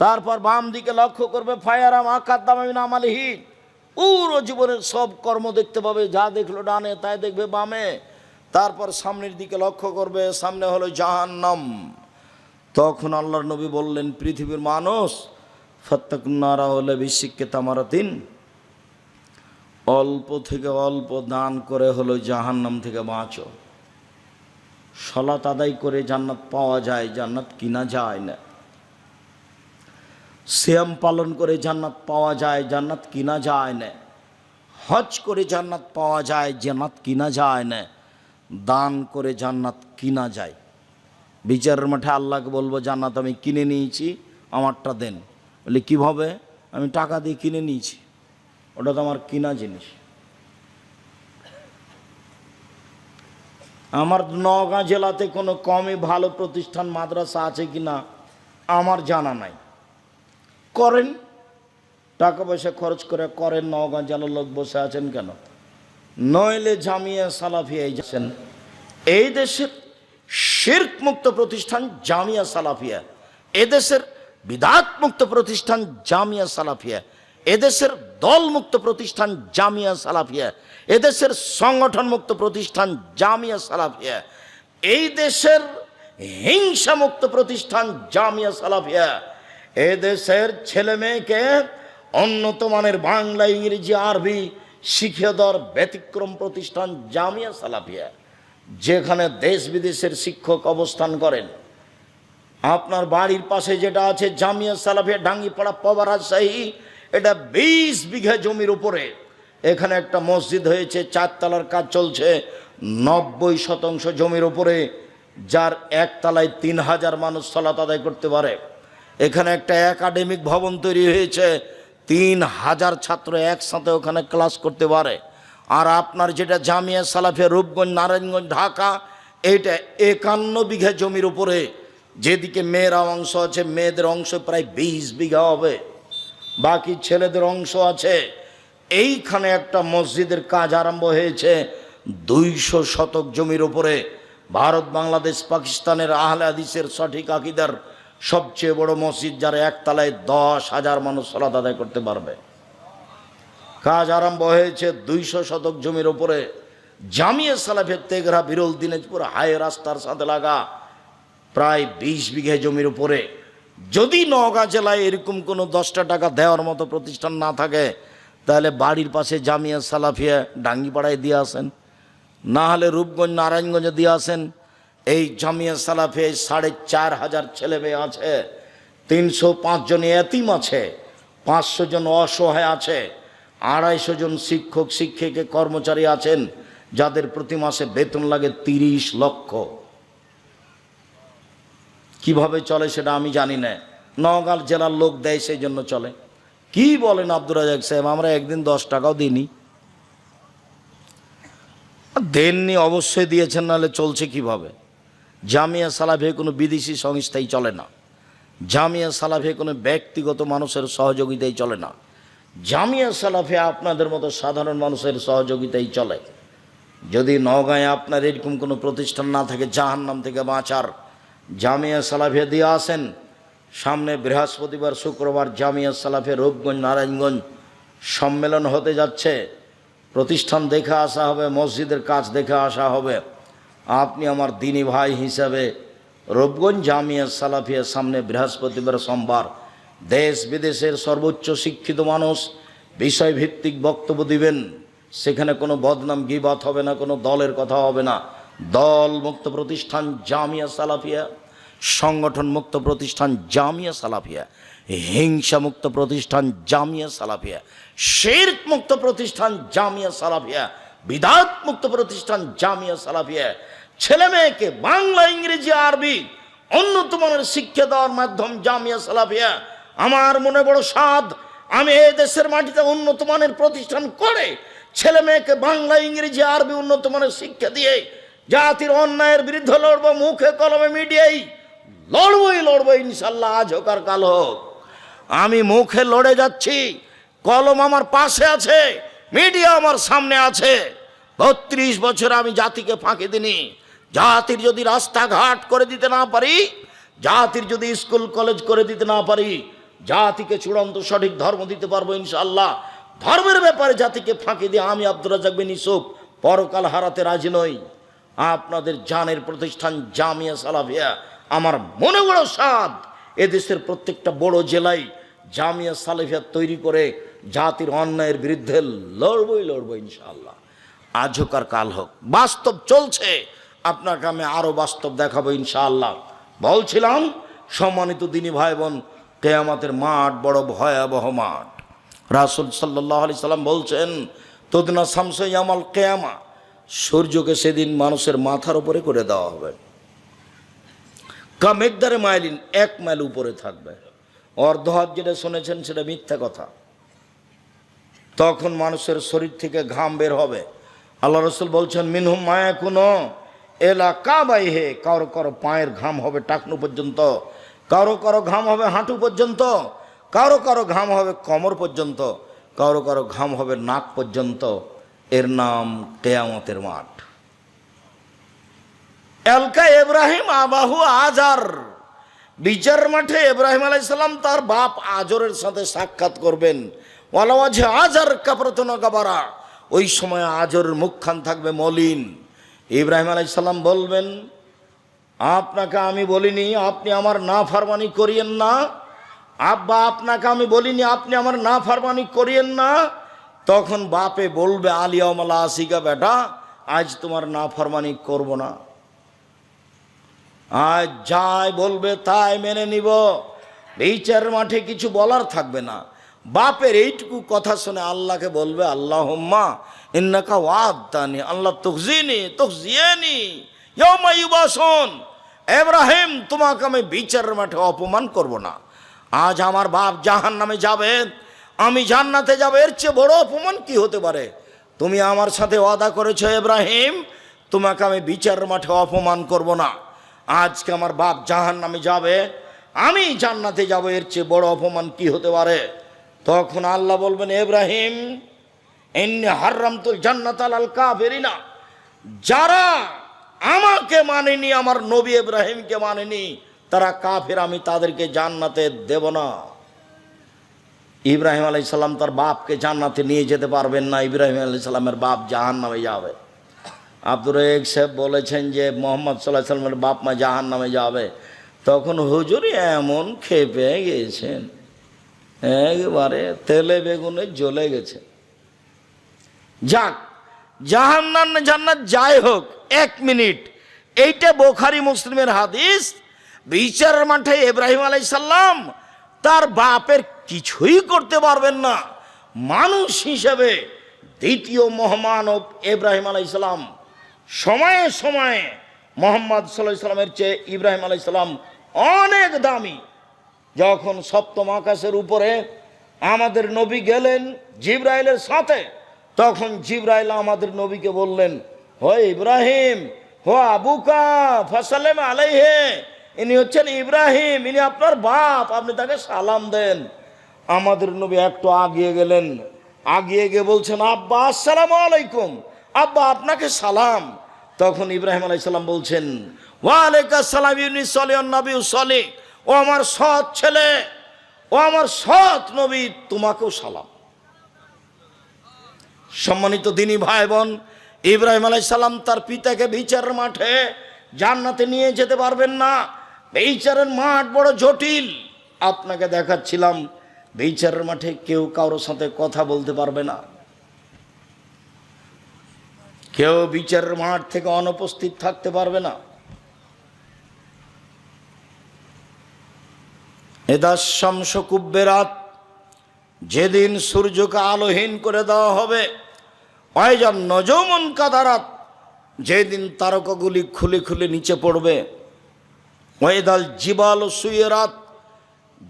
তারপর বাম দিকে লক্ষ্য করবে। ফায়ারা মা কাদ্দামা মিন আমালিহি, পুরো জীবনের সব কর্ম দেখতে পাবে। যা দেখলো ডানে তাই দেখবে বামে। তারপর সামনের দিকে লক্ষ্য করবে, সামনে হলো জাহান্নাম। তখন আল্লাহর নবী বললেন, পৃথিবীর মানুষ, ফাত্তাকুন নারা হলে বিশিক্কে তামারাতিন, অল্প থেকে অল্প দান করে হলো জাহান্নাম থেকে বাঁচো। সালাত আদায় করে জান্নাত পাওয়া যায়, জান্নাত কিনা যায় না। সিয়াম পালন করে জান্নাত পাওয়া যায়, জান্নাত কিনা যায় না। হজ করে জান্নাত পাওয়া যায়, জান্নাত কিনা যায় না। দান করে জান্নাত কিনা যায়। বিচারের মাঠে আল্লাহকে বলবো, জান্নাত আমি কিনে নিয়েছি, আমারটা দেন। বলে কীভাবে? আমি টাকা দিয়ে কিনে নিয়েছি, ওটা তো আমার কিনা জিনিস। আমার নওগাঁ জেলাতে কোনো কমই ভালো প্রতিষ্ঠান মাদ্রাসা আছে কিনা আমার জানা নাই। করেন, টাকা পয়সা খরচ করে করেন। নওগাঁ জেলার লোক বসে আছেন কেন? নইলে জামিয়া সালাফিয়ায় যাচ্ছেন। এই দেশের শিরক মুক্ত প্রতিষ্ঠান জামিয়া সালাফিয়া, এদেশের বিদআত মুক্ত প্রতিষ্ঠান জামিয়া সালাফিয়া, এদেশের দল মুক্ত প্রতিষ্ঠান জামিয়া সালাফিয়া, এদেশের সংগঠন মুক্ত প্রতিষ্ঠান জামিয়া সালাফিয়া, এই দেশের হিংসা মুক্ত প্রতিষ্ঠান জামিয়া সালাফিয়া, এদেশের ছেলে মেয়েকে উন্নত মানের বাংলা, ইংরেজি, আরবি শিখিয়ে দেওয়ার ব্যতিক্রম প্রতিষ্ঠান জামিয়া সালাফিয়া, যেখানে দেশ বিদেশের শিক্ষক অবস্থান করেন। আপনার বাড়ির পাশে যেটা আছে জামিয়া সালাফিয়া ডাঙ্গিপাড়া পাওয়া রাজশাহী, এটা 20 বিঘা জমির উপরে এখানে একটা মসজিদ হয়েছে, 4 তলার কাজ চলছে 90% জমির উপরে, যার একতলায় 3000 মানুষ সালাত আদায় করতে পারে। এখানে একটা একাডেমিক ভবন তৈরি হয়েছে, 3000 ছাত্র একসাথে ওখানে ক্লাস করতে পারে। আর আপনার যেটা জামিয়া সালাফিয়া রূপগঞ্জ, নারায়ণগঞ্জ, ঢাকা, এইটা 51 বিঘা জমির উপরে, যেদিকে মেয়েরা অংশ আছে, মেয়েদের অংশ প্রায় 20 বিঘা হবে, বাকি ছেলেদের অংশ আছে। এইখানে একটা মসজিদের কাজ আরম্ভ হয়েছে 200 শতক জমির উপরে, ভারত, বাংলাদেশ, পাকিস্তানের আহলে হাদিসের সঠিক আকীদার সবচেয়ে বড় মসজিদ, যারা একতলায় 10,000 মানুষ সালাত আদায় করতে পারবে। কাজ আরম্ভ হয়েছে 200 শতক জমির উপরে। জামিয়া সালাফিয়া তেঘরা, বিরল, দিনাজপুর হাই রাস্তার সাথে লাগা প্রায় 20 বিঘে জমির উপরে। যদি নওগাঁ জেলায় এরকম কোনো 10টা টাকা দেওয়ার মতো প্রতিষ্ঠান না থাকে, তাহলে বাড়ির পাশে জামিয়া সালাফিয়া ডাঙ্গিপাড়ায় দিয়ে আসেন, না হলে রূপগঞ্জ, নারায়ণগঞ্জে দিয়ে আসেন। এই জামিয়া সালাফিয়ায় 4,500 ছেলে মেয়ে আছে, 305 জন এতিম আছে, 500 জন অসহায় আছে, 250 জন শিক্ষক শিক্ষিকা কর্মচারী আছেন, যাদের প্রতি মাসে বেতন লাগে 30 লক্ষ। কিভাবে চলে সেটা আমি জানি না, নওগাঁ জেলার লোক দেয়, সেই জন্য চলে। কি বলেন আব্দুর রাজ্জাক সাহেব, আমরা একদিন 10 টাকাও দিইনি। দেননি, অবশ্যই দিয়েছেন, নাহলে চলছে কিভাবে? জামিয়া সালাফিয়া কোনো বিদেশি সংস্থাই চলে না, জামিয়া সালাফিয়া কোনো ব্যক্তিগত মানুষের সহযোগিতাই চলে না, জামিয়া সালাফিয়া আপনাদের মতো সাধারণ মানুষের সহযোগিতাই চলে। যদি নওগাঁয় আপনার এরকম কোনো প্রতিষ্ঠান না থাকে জাহান্নাম থেকে বাঁচার, জামিয়া সালাফিয়া দিয়ে আসেন। সামনে বৃহস্পতিবার, শুক্রবার জামিয়া সালাফিয়া রূপগঞ্জ, নারায়ণগঞ্জ সম্মেলন হতে যাচ্ছে। প্রতিষ্ঠান দেখে আসা হবে, মসজিদের কাজ দেখে আসা হবে। আপনি আমার দিনী ভাই হিসাবে রূপগঞ্জ জামিয়া সালাফিয়ার সামনে বৃহস্পতিবার, সোমবার দেশ বিদেশের সর্বোচ্চ শিক্ষিত মানুষ বিষয়ভিত্তিক বক্তব্য দিবেন। সেখানে কোনো বদনাম গীবাত হবে না, কোনো দলের কথা হবে না। দল মুক্ত প্রতিষ্ঠান জামিয়া সালাফিয়া, সংগঠন মুক্ত প্রতিষ্ঠান জামিয়া সালাফিয়া, হিংসা মুক্ত প্রতিষ্ঠান জামিয়া সালাফিয়া, শিরক মুক্ত প্রতিষ্ঠান জামিয়া সালাফিয়া, বিদআত মুক্ত প্রতিষ্ঠান জামিয়া সালাফিয়া। ছেলে মেয়েকে বাংলা, ইংরেজি, আরবি উন্নত মানের শিক্ষা দেওয়ার মাধ্যম জামিয়া সালাফিয়া। আমার মনে বড় সাধ, আমি এই দেশের মাটিতে উন্নত মানের প্রতিষ্ঠান করে ছেলে মেয়েকে বাংলা, ইংরেজি, আরবি উন্নত মানের শিক্ষা দিয়ে জাতির অন্যায়ের বিরুদ্ধে লড়বো। মুখে কলমে মিডিয়াই লড়বো ইনশাল্লাহ, আজ হোক আর কাল হোক। আমি মুখে লড়ে যাচ্ছি, কলম আমার পাশে আছে, মিডিয়া আমার সামনে আছে। 32 বছর আমি জাতিকে ফাঁকি দিনি। জাতির যদি রাস্তাঘাট করে দিতে না পারি, জাতির যদি স্কুল কলেজ করে দিতে না পারি, জাতিকে চূড়ান্ত সঠিক ধর্ম দিতে পারবো ইনশাআল্লাহ। ধর্মের ব্যাপারে জাতিকে ফাঁকি দিয়ে আমি আব্দুর রাজ্জাক বিন ইউসুফ পরকাল হারাতে রাজি নই। আপনাদের জানের প্রতিষ্ঠান জামিয়া সালাফিয়া, আমার মনে বড় সাধ, এদেশের প্রত্যেকটা বড় জেলায় জামিয়া সালাফিয়া তৈরি করে জাতির অন্যায়ের বিরুদ্ধে লড়বো ইনশাআল্লাহ, আজ হোক আর কাল হোক। বাস্তব চলছে, আপনাকে আমি আরো বাস্তব দেখাবো ইনশাআল্লাহ। বলছিলাম সম্মানিত দিনী ভাই বোন, কিয়ামতের মাঠ বড় ভয়াবহ মাঠ। রাসূল সাল্লাল্লাহু আলাইহি সাল্লাম বলছেন, তুদনা শামসু ইয়াউমাল কিয়ামা, সূর্যকে সেদিন মানুষের মাথার উপরে করে দেওয়া হবে। কামেকদারে মাইলিন, 1 মাইল উপরে থাকবে। অর্ধ হাত যেটা শুনেছেন সেটা মিথ্যা কথা। তখন মানুষের শরীর থেকে ঘাম বের হবে। আল্লাহ রাসূল বলছেন, মিনহুম মায়াকুনো এলা কাবাইহে, কারো কারো পায়ের ঘাম হবে টাকনু পর্যন্ত, কারো কারো ঘাম হবে হাঁটু পর্যন্ত, কারো কারো ঘাম হবে কোমর পর্যন্ত, কারো কারো ঘাম হবে নাক পর্যন্ত। এর নাম কিয়ামতের মাঠ। এলকা ইব্রাহিম আবাহু আজার, বিচার মাঠে ইব্রাহিম আলাইহিস সালাম তার বাপ আজরের সাথে সাক্ষাৎ করবেন। ওয়ালাওয়াজে আজার কাবরাতুন গাবারা, ওই সময় আজরের মুখখান থাকবে মলিন। ইব্রাহিম আলাইহিস সালাম বলবেন, আপনাকে আমি বলিনি আপনি আমার নাফরমানি করিয়েন না, আব্বা আপনাকে আমি বলিনি আপনি আমার নাফরমানি করিয়েন না। তখন বাপে বলবে, আলিয়াউমালা আসিকা, বেটা আজ তোমার নাফরমানি করব না, আজ যাই বলবে তাই মেনে নিব। বিচার মাঠে কিছু বলার থাকবে না। বাপের এইটুকু কথা শুনে আল্লাহকে বলবে, আল্লাহুম্মা ইন্নাকা ওয়া'দানি আল্লাহ তুখজিনি ইয়াউমা ইউবাসুন, ইব্রাহিম তোমাকে আমি বিচারের মাঠে অপমান করব না। আজ আমার বাপ জাহান্নামে যাবে, আমি জান্নাতে যাব, এর চেয়ে বড় অপমান কি হতে পারে? তুমি আমার সাথে ওয়াদা করেছো ইব্রাহিম, তোমাকে আমি বিচারের মাঠে অপমান করব না। আজকে আমার বাপ জাহান্নামে যাবে, আমি জান্নাতে যাব, এর চেয়ে বড় অপমান কি হতে পারে? তখন আল্লাহ বলবেন, ইব্রাহিম ইন্নী হারামতুল জান্নাত আলাল কাফিরিনা, যারা আমাকে মানেনি, আমার নবী ইব্রাহিমকে মানেনি, তারা কাফের, আমি তাদেরকে জান্নাতে দেব না। ইব্রাহিম আলাইহিস সালাম তার বাপকে জান্নাতে নিয়ে যেতে পারবেন না, ইব্রাহিম আলাইহিস সালামের বাপ জাহান্নামে যাবে। আব্দুর রাজ্জাক সাহেব বলেছেন যে মুহাম্মদ সাল্লাল্লাহু আলাইহি সাল্লামের বাপ মা জাহান্নামে যাবে। তখন হুজুর এমন খেপে গিয়েছেন, একেবারে তেলে বেগুনে জ্বলে গেছে। যাক, জাহান্নাম না জান্নাত যাই হোক, 1 মিনিট, এইটা বুখারী মুসলিমের হাদিস। বিচারের মাঠে ইব্রাহিম আলাইহিস সালাম তার বাপের কিছুই করতে পারবেন না। মানুষ হিসেবে দ্বিতীয় মহামানব ইব্রাহিম আলাইহিস সালাম, সময়ে সময়ে মুহাম্মদ সাল্লাল্লাহু আলাইহি সাল্লামের চেয়ে ইব্রাহিম আলাইহিস সালাম অনেক দামি। যখন সপ্তম আকাশের উপরে আমাদের নবী গেলেন জিবরাইলের সাথে, তখন জিবরাইল আমাদের নবীকে বললেন, হো ইব্রাহিম, হো আবুকা ফাসাল্লিম আলাইহি, ইনি হচ্ছেন ইব্রাহিম, ইনি আপনার বাপ, আপনি তাকে সালাম দেন। আমাদের নবী একটু আগিয়ে গেলেন, আগিয়ে গিয়ে বলছেন, আব্বা আসসালামু আলাইকুম, আব্বা আপনাকে সালাম। তখন ইব্রাহিম আলাইহিস সালাম বলছেন, ওয়া আলাইকুম আসসালাম ইবনি সলিহ নবী সলি, ও আমার সৎ ছেলে, ও আমার সৎ নবী, তোমাকেও সালাম। সম্মানিত দিনী ভাই বোন, ইব্রাহিম আলাইহিস সালাম তার পিতাকে বিচারের মাঠে জান্নাতে নিয়ে যেতে পারবেন না। বিচারের মাঠ বড় জটিল। আপনাকে দেখাচ্ছিলাম, বিচারের মাঠে কেউ কারোর সাথে কথা বলতে পারবে না, কেউ বিচারের মাঠ থেকে অনুপস্থিত থাকতে পারবে না। এদা শামস কুব্বিরাত, যেদিন সূর্যকে আলোহীন করে দেওয়া হবে, ওয়াইজান নজমুন কাদারাত, যেদিন তারকাগুলি খুলে খুলে নিচে পড়বে, ওয়াইদাল জিবাল সুয়রাত,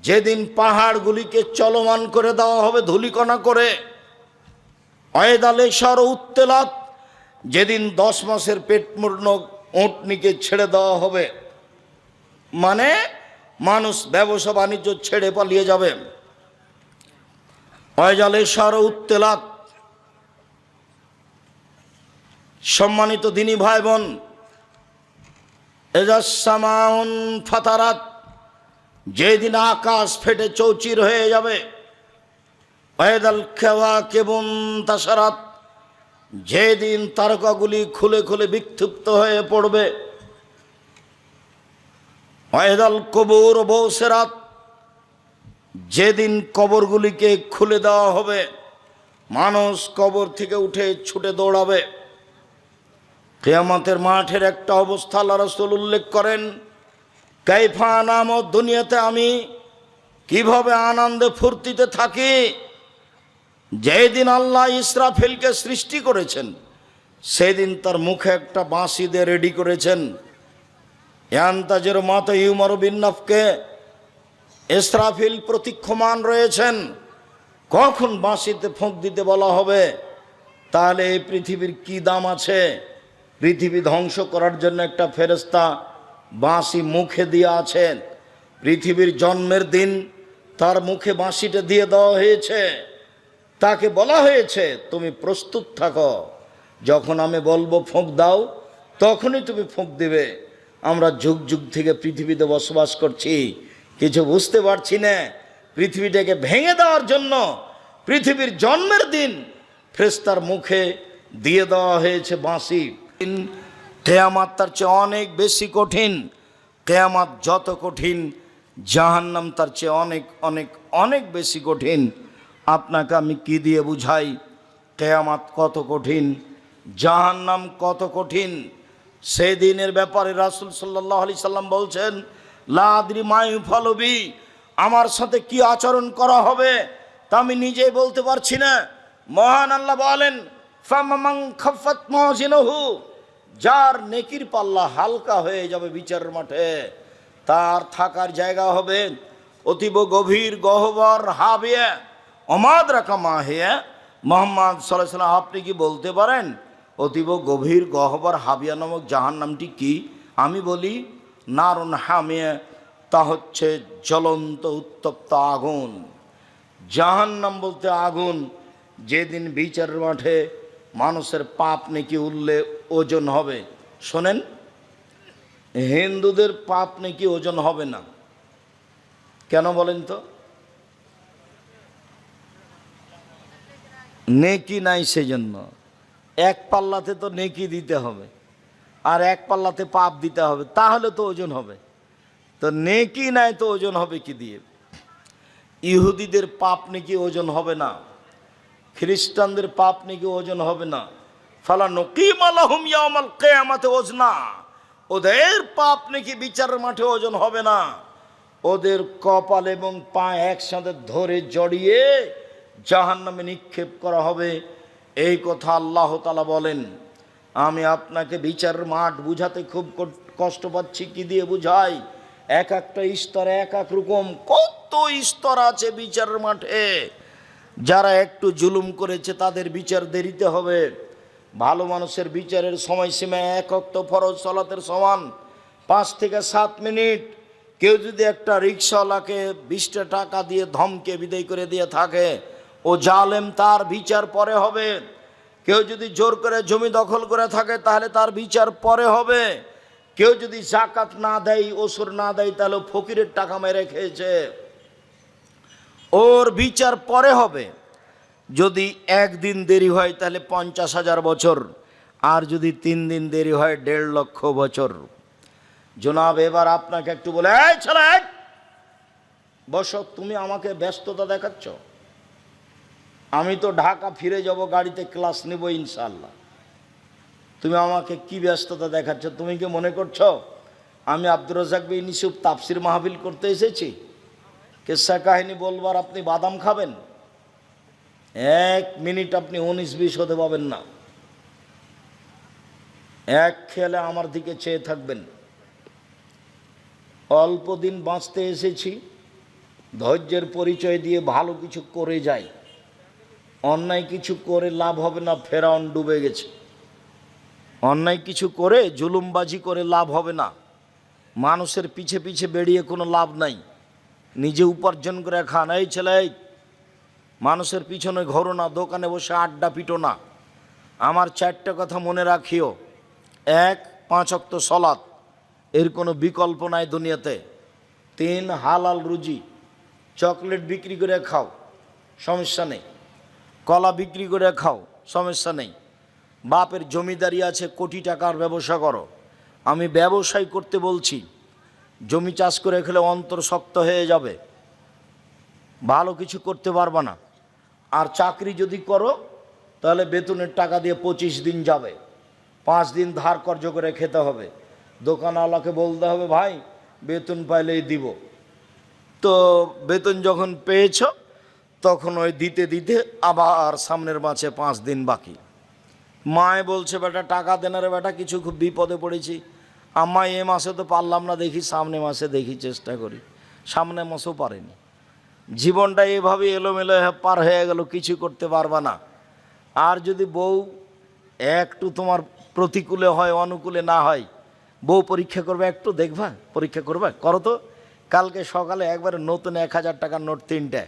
যেদিন পাহাড়গুলিকে চলমান করে দেওয়া হবে ধূলিকণা করে, ওয়াইদাল ইশার উত্তেলাত, যেদিন 10 মাসের পেটমূর্ণ উটনিকে ছেড়ে দেওয়া হবে, মানে মানুষ ব্যবসা বাণিজ্য ছেড়ে পালিয়ে যাবে। ওয়াইদাল ইশার উত্তেলাত। সম্মানিত দিনী ভাই বোন, এজাস সামাউন ফাতারাত, যেদিন আকাশ ফেটে চৌচির হয়ে যাবে। ওয়াইদাল কাওয়াকিবুন তাসারাত, যেদিন তারকাগুলি খুলে খুলে বিক্ষিপ্ত হয়ে পড়বে। ওয়াইদাল কুবুর বুসিরাত, যেদিন কবরগুলিকে খুলে দেওয়া হবে, মানুষ কবর থেকে উঠে ছুটে দৌড়াবে। কিয়ামতের মাঠের একটা অবস্থা আল্লাহ রাসূল উল্লেখ করেন, কাইফা নাম, দুনিয়াতে আমি কিভাবে আনন্দে ফুর্তিতে থাকি। যেদিন আল্লাহ ইসরাফিলকে সৃষ্টি করেছেন, সেদিন তার মুখে একটা বাঁশি দিয়ে রেডি করেছেন। ইয়ান্তাজের মাতা ইউমার বিন নাফকে, ইসরাফিল প্রতীক্ষমান রয়েছেন, কখন বাঁশিতে ফোঁক দিতে বলা হবে। তাহলে এই পৃথিবীর কি দাম আছে? পৃথিবী ধ্বংস করার জন্য একটা ফেরেশতা বাঁশি মুখে দিয়ে আছেন। পৃথিবীর জন্মের দিন তার মুখে বাঁশিটা দিয়ে দেওয়া হয়েছে, তাকে বলা হয়েছে তুমি প্রস্তুত থাকো, যখন আমি বলবো ফোঁক দাও তখনই তুমি ফোঁক দেবে। আমরা যুগ যুগ থেকে পৃথিবীতে বসবাস করছি, কিছু বুঝতে পারছি না। পৃথিবীটাকে ভেঙে দেওয়ার জন্য পৃথিবীর জন্মের দিন ফেরেশতার মুখে দিয়ে দেওয়া হয়েছে বাঁশি। কিয়ামত তার চেয়ে অনেক বেশি কঠিন। কিয়ামত যত কঠিন, জাহান্নাম তার চেয়ে অনেক অনেক অনেক বেশি কঠিন। আপনাকে আমি কি দিয়ে বুঝাই কিয়ামত কত কঠিন, জাহান্নাম কত কঠিন। সেই দিনের ব্যাপারে রাসূল সাল্লাল্লাহু আলাইহি সাল্লাম বলছেন, লা আদরি মা ইউফালু বি, আমার সাথে কি আচরণ করা হবে তা আমি নিজেই বলতে পারছি না। মহান আল্লাহ বলেন, ফামান খাফাত মাওয়াজিনুহু, যার নেকির পাল্লা হালকা হয়ে যাবে বিচারের মাঠে, তার থাকার জায়গা হবে অতীব গভীর গহ্বর হাবিয়া অমাদ রাখা মাহিয়া। মুহাম্মদ সাল্লাল্লাহু আলাইহি সাল্লাম, আপনি কি বলতে পারেন অতীব গভীর গহ্বর হাবিয়া নামক জাহান্নামটি কি? আমি বলি নারুন হামিয়া, তা হচ্ছে জ্বলন্ত উত্তপ্ত আগুন। জাহান্নাম বলতে আগুন। যেদিন বিচারের মাঠে মানুষের পাপ নেকি উল্লে ওজন হবে, শোনেন হিন্দুদের পাপ নাকি ওজন হবে না, কেন বলেন তো? নেকি নাই, সেজন্য। এক পাল্লাতে তো নেকি দিতে হবে আর এক পাল্লাতে পাপ দিতে হবে, তাহলে তো ওজন হবে। তো নেকি নাই তো ওজন হবে কি দিয়ে? ইহুদিদের পাপ নাকি ওজন হবে না, খ্রিস্টানদের পাপ নাকি ওজন হবে না। ফালা নকিম আলাহুম ইয়াউমাল কিয়ামাতে ওজনা, ওদের পাপ নাকি বিচারের মাঠে ওজন হবে না। ওদের কপাল এবং পা একসাথে ধরে জড়িয়ে জাহান্নামে নিক্ষেপ করা হবে। এই কথা আল্লাহ তাআলা বলেন। আমি আপনাকে বিচারের মাঠ বুঝাতে খুব কষ্ট পাচ্ছি। কি দিয়ে বুঝাই? এক একটা স্তরে এক এক রকম, কত স্তর আছে বিচারের মাঠে। যারা একটু জুলুম করেছে তাদের বিচার দেরিতে হবে। ভালো মানুষের বিচারের সময়সীমা এক ওয়াক্ত ফরজ সালাতের সমান, 5 থেকে 7 মিনিট। কেউ যদি একটা রিক্সাওয়ালাকে 20টা টাকা দিয়ে ধমকে বিদায় করে দিয়ে থাকে, ও জালেম, তার বিচার পরে হবে। কেউ যদি জোর করে জমি দখল করে থাকে তাহলে তার বিচার পরে হবে। কেউ যদি যাকাত না দেয়, ওসর না দেয়, তাহলে ফকিরের টাকা মেরে খেয়েছে, ওর বিচার পরে হবে। যদি একদিন দেরি হয় তাহলে 50,000 বছর, আর যদি 3 দিন দেরি হয় 1.5 লক্ষ বছর। জনাব, এবার আপনাকে একটু বলে, এই ছেলে বসো। তুমি আমাকে ব্যস্ততা দেখাচ্ছ। আমি তো ঢাকা ফিরে যাব, গাড়িতে ক্লাস নেব ইনশাআল্লাহ। তুমি আমাকে কি ব্যস্ততা দেখাচ্ছ? তুমি কি মনে করছো আমি আব্দুর রাজ্জাক বিন ইউসুফ তাফসির মাহফিল করতে এসেছি? কিসসা কাহিনী বলবার আপনি বাদাম খাবেন? 1 মিনিট আপনি 19-20 হতে পাবেন না। এক খেয়ালে আমার দিকে চেয়ে থাকবেন। অল্প দিন বাঁচতে এসেছি, ধৈর্যের পরিচয় দিয়ে ভালো কিছু করে যাই। অন্যায় কিছু করে লাভ হবে না, ফেরাউন ডুবে গেছে। অন্যায় কিছু করে জুলুমবাজি করে লাভ হবে না। মানুষের পিছে পিছে বেরিয়ে কোনো লাভ নাই। নিজে উপার্জন করে খান। এই ছেলে, মানুষের পিছনে ঘোরো না, দোকানে বসে আড্ডা পিটো না। আমার 4টা কথা মনে রাখিও। 1, 5 ওয়াক্ত সালাত, এর কোনো বিকল্প নাই দুনিয়াতে। 3, হালাল রুজি। চকলেট বিক্রি করে খাও, সমস্যা নেই। কলা বিক্রি করে খাও, সমস্যা নেই। বাপের জমিদারি আছে, কোটি টাকার ব্যবসা করো। আমি ব্যবসায় করতে বলছি। জমি চাষ করে খেলে অন্তর শক্ত হয়ে যাবে, ভালো কিছু করতে পারবা না। আর চাকরি যদি করো তাহলে বেতনের টাকা দিয়ে 25 দিন যাবে, 5 দিন ধার কর্জ করে খেতে হবে। দোকানওয়ালাকে বলতে হবে, ভাই বেতন পাইলেই দিব। তো বেতন যখন পেয়েছ তখন ওই দিতে দিতে আবার সামনের মাসে 5 দিন বাকি। মায়ে বলছে, বেটা টাকা দেনারে বেটা, কিছু খুব বিপদে পড়েছি। আম্মা এ মাসে তো পারলাম না, দেখি সামনে মাসে দেখি, চেষ্টা করি। সামনে মাসেও পারেনি। জীবনটা এভাবে এলোমেলো পার হয়ে গেল, কিছু করতে পারবা না। আর যদি বউ একটু তোমার প্রতিকূলে হয়, অনুকূলে না হয়, বউ পরীক্ষা করবে, একটু দেখবা, পরীক্ষা করবা, করো তো। কালকে সকালে একবারে নতুন 1000 টাকার নোট 3টে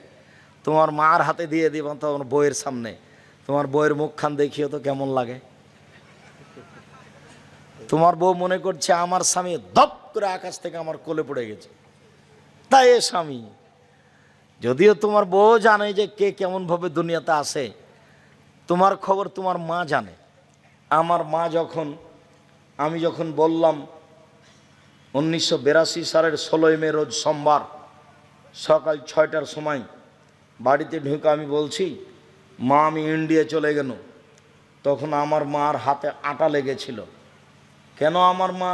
তোমার মার হাতে দিয়ে দিবা, তোমার বউয়ের সামনে। তোমার বউয়ের মুখখান দেখিও তো কেমন লাগে। তোমার বউ মনে করছে আমার স্বামী দপ করে আকাশ থেকে আমার কোলে পড়ে গেছে, তাই এ স্বামী। যদিও তোমার বউ জানে যে কে কেমন ভাবে দুনিয়াতে আসে, তোমার খবর তোমার মা জানে। আমার মা আমি যখন বললাম 1982 সালের 16 মে রোজ সোমবার সকাল 6টার সময় বাড়িতে ঢুকে আমি বলছি, মা আমি ইন্ডিয়া চলে গেল। তখন আমার মার হাতে আটা লেগেছিল। কেন আমার মা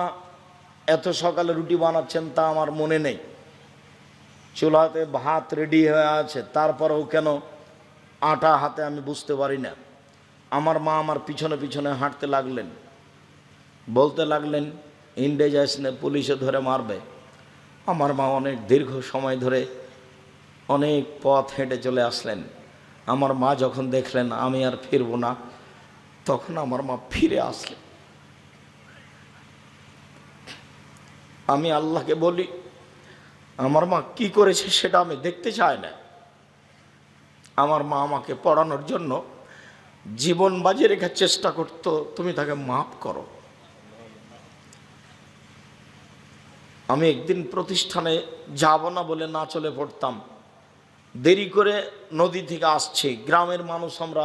এত সকালে রুটি বানাচ্ছেন তা আমার মনে নেই। চুলাতে ভাত রেডি হয়ে আছে, তারপরেও কেন আটা হাতে আমি বুঝতে পারি না। আমার মা আমার পিছনে পিছনে হাঁটতে লাগলেন, বলতে লাগলেন, ইন্ডিয়া যাস না, পুলিশে ধরে মারবে। আমার মা অনেক দীর্ঘ সময় ধরে অনেক পথ হেঁটে চলে আসলেন। আমার মা যখন দেখলেন আমি আর ফিরব না, তখন আমার মা ফিরে আসলেন। আমি আল্লাহকে বলি, আমার মা কি করেছে সেটা আমি দেখতে চাই না। আমার মা আমাকে পড়ানোর জন্য জীবন বাজি রেখার চেষ্টা করতো, তুমি তাকে মাফ করো। আমি একদিন প্রতিষ্ঠানে যাব না বলে না চলে পড়তাম, দেরি করে নদী থেকে আসছি, গ্রামের মানুষ আমরা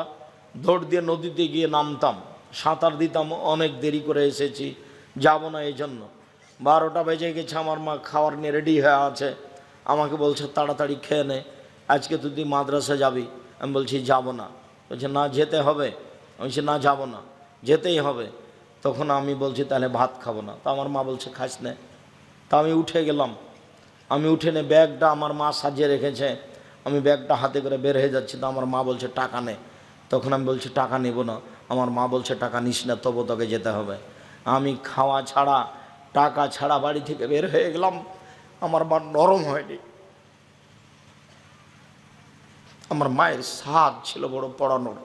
দৌড় দিয়ে নদীতে গিয়ে নামতাম, সাঁতার দিতাম, অনেক দেরি করে এসেছি, যাব না এই জন্য। 12টা বেজে গেছে, আমার মা খাওয়ার নিয়ে রেডি হয়ে আছে, আমাকে বলছে তাড়াতাড়ি খেয়ে নে, আজকে তুই মাদ্রাসা যাবি। আমি বলছি যাব না। বলছে না যেতে হবে। আমি বলছি না যাব না, যেতেই হবে। তখন আমি বলছি তাহলে ভাত খাবো না। তা আমার মা বলছে খাস নে। তা আমি উঠে গেলাম। আমি উঠে নে, ব্যাগটা আমার মা সাজিয়ে রেখেছে, আমি ব্যাগটা হাতে করে বের হয়ে যাচ্ছি, তো আমার মা বলছে টাকা নে। তখন আমি বলছি টাকা নেব না। আমার মা বলছে টাকা নিস না, তবু তোকে যেতে হবে। আমি খাওয়া ছাড়া টাকা ছাড়া বাড়ি থেকে বের হয়ে গেলাম। আমার মা নরম হয়নি। আমার মায়ের সাধ ছিল বড় পড়ানোর।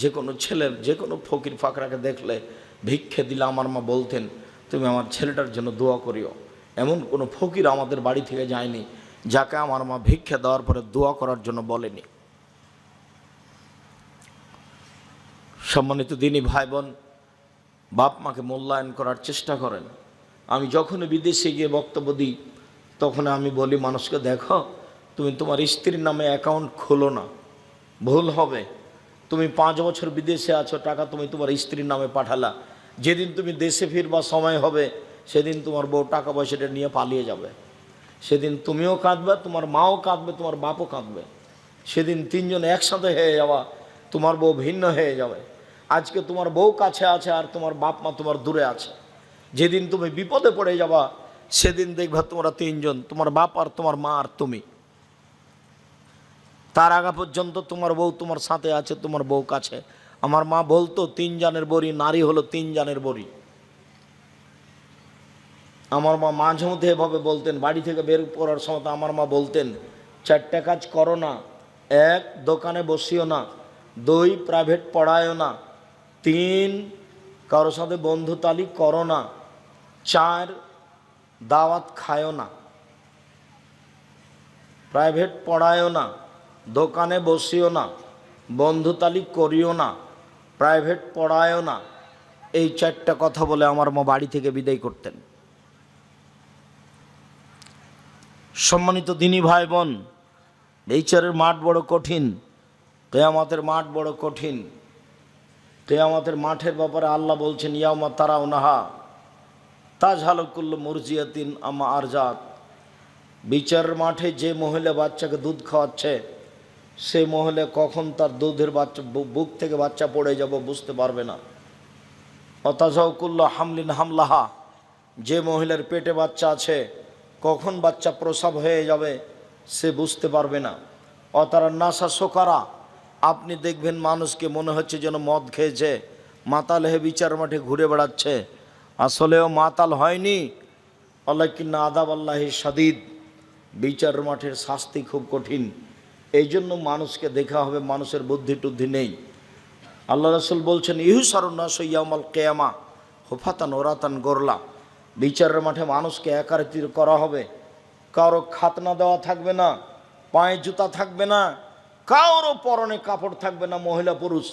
যে কোনো ছেলের, যে কোনো ফকির ফাকরাকে দেখলে ভিক্ষে দিলে আমার মা বলতেন তুমি আমার ছেলেটার জন্য দোয়া করিও। এমন কোনো ফকির আমাদের বাড়ি থেকে যায়নি যাকে আমার মা ভিক্ষা দেওয়ার পরে দোয়া করার জন্য বলেনি। সম্মানিত দিনী ভাই বোন, বাপ মাকে মূল্যায়ন করার চেষ্টা করেন। আমি যখনই বিদেশে গিয়ে বক্তব্য দিই তখন আমি বলি মানুষকে, দেখো তুমি তোমার স্ত্রীর নামে অ্যাকাউন্ট খোলো না, ভুল হবে। তুমি 5 বছর বিদেশে আছো, টাকা তুমি তোমার স্ত্রীর নামে পাঠালা, যেদিন তুমি দেশে ফিরবা সময় হবে সেদিন তোমার বউ টাকা পয়সাটা নিয়ে পালিয়ে যাবে। সেদিন তুমিও কাঁদবে, তোমার মাও কাঁদবে, তোমার বাপও কাঁদবে। সেদিন 3 জন একসাথে হয়ে যাওয়া, তোমার বউ ভিন্ন হয়ে যাবে। আজকে তোমার বউ কাছে আছে আর তোমার বাপ মা তোমার দূরে আছে। যেদিন তুমি বিপদে পড়ে যাবা সেদিন দেখবা তোমরা 3 জন, তোমার বাপ আর তোমার মা আর তুমি। তার আগা পর্যন্ত তোমার বউ তোমার সাথে আছে, তোমার বউ কাছে। আমার মা বলতো 3 জানের বড়ি, নারী হলো 3 জানের বড়ি। আমার মা মাঝে মধ্যে এভাবে বলতেন, বাড়ি থেকে বের করার সময় আমার মা বলতেন 4টা কাজ করো না। 1 দোকানে বসিও না, 2 প্রাইভেট পড়ায়ও না, 3 কারো সাথে বন্ধুতালি করো না, 4 দাওয়াত খায়ও না। প্রাইভেট পড়ায়ও না, দোকানে বসিও না, বন্ধুতালি করিও না, প্রাইভেট পড়ায়ও না। এই 4টা কথা বলে আমার মা বাড়ি থেকে বিদায় করতেন। সম্মানিত দিনী ভাই বোন, বিচারের মাঠ বড় কঠিন, কিয়ামতের মাঠ বড় কঠিন। কিয়ামতের মাঠের ব্যাপারে আল্লাহ বলছেন ইয়াউমা তারাউনাহা তাজহালু কুল্লু মুরজিয়াতিন আম্মা আরজাত। বিচারের মাঠে যে মহিলা বাচ্চাকে দুধ খাওয়াচ্ছে সে মহিলা কখন তার দুধের বাচ্চা বুক থেকে বাচ্চা পড়ে যাবে বুঝতে পারবে না। অতাজাউ কুল্লু হামলিন হামলাহা, যে মহিলার পেটে বাচ্চা আছে কখন বাচ্চা প্রসব হয়ে যাবে সে বুঝতে পারবে না। অতারা নাসা সোকারা, আপনি দেখবেন মানুষকে মনে হচ্ছে যেন মদ খেয়েছে, মাতাল হয়ে বিচার মাঠে ঘুরে বেড়াচ্ছে, আসলেও মাতাল হয়নি। আল্লাকিন্না আদাব আল্লাহি শাদীদ, বিচার মাঠের শাস্তি খুব কঠিন। এই জন্য মানুষকে দেখা হবে মানুষের বুদ্ধি টুদ্ধি নেই। আল্লাহ রাসূল বলছেন ইহুসারুন নাস ইয়াউমাল কিয়ামা হুফাতান ওরাতান গোরলা, বিচারের মাঠে মানুষকে একারিত করা হবে, কারো খাতনা দেওয়া থাকবে না, পায়ে জুতা থাকবে না, কারো পরনে কাপড় থাকবে না, মহিলা পুরুষ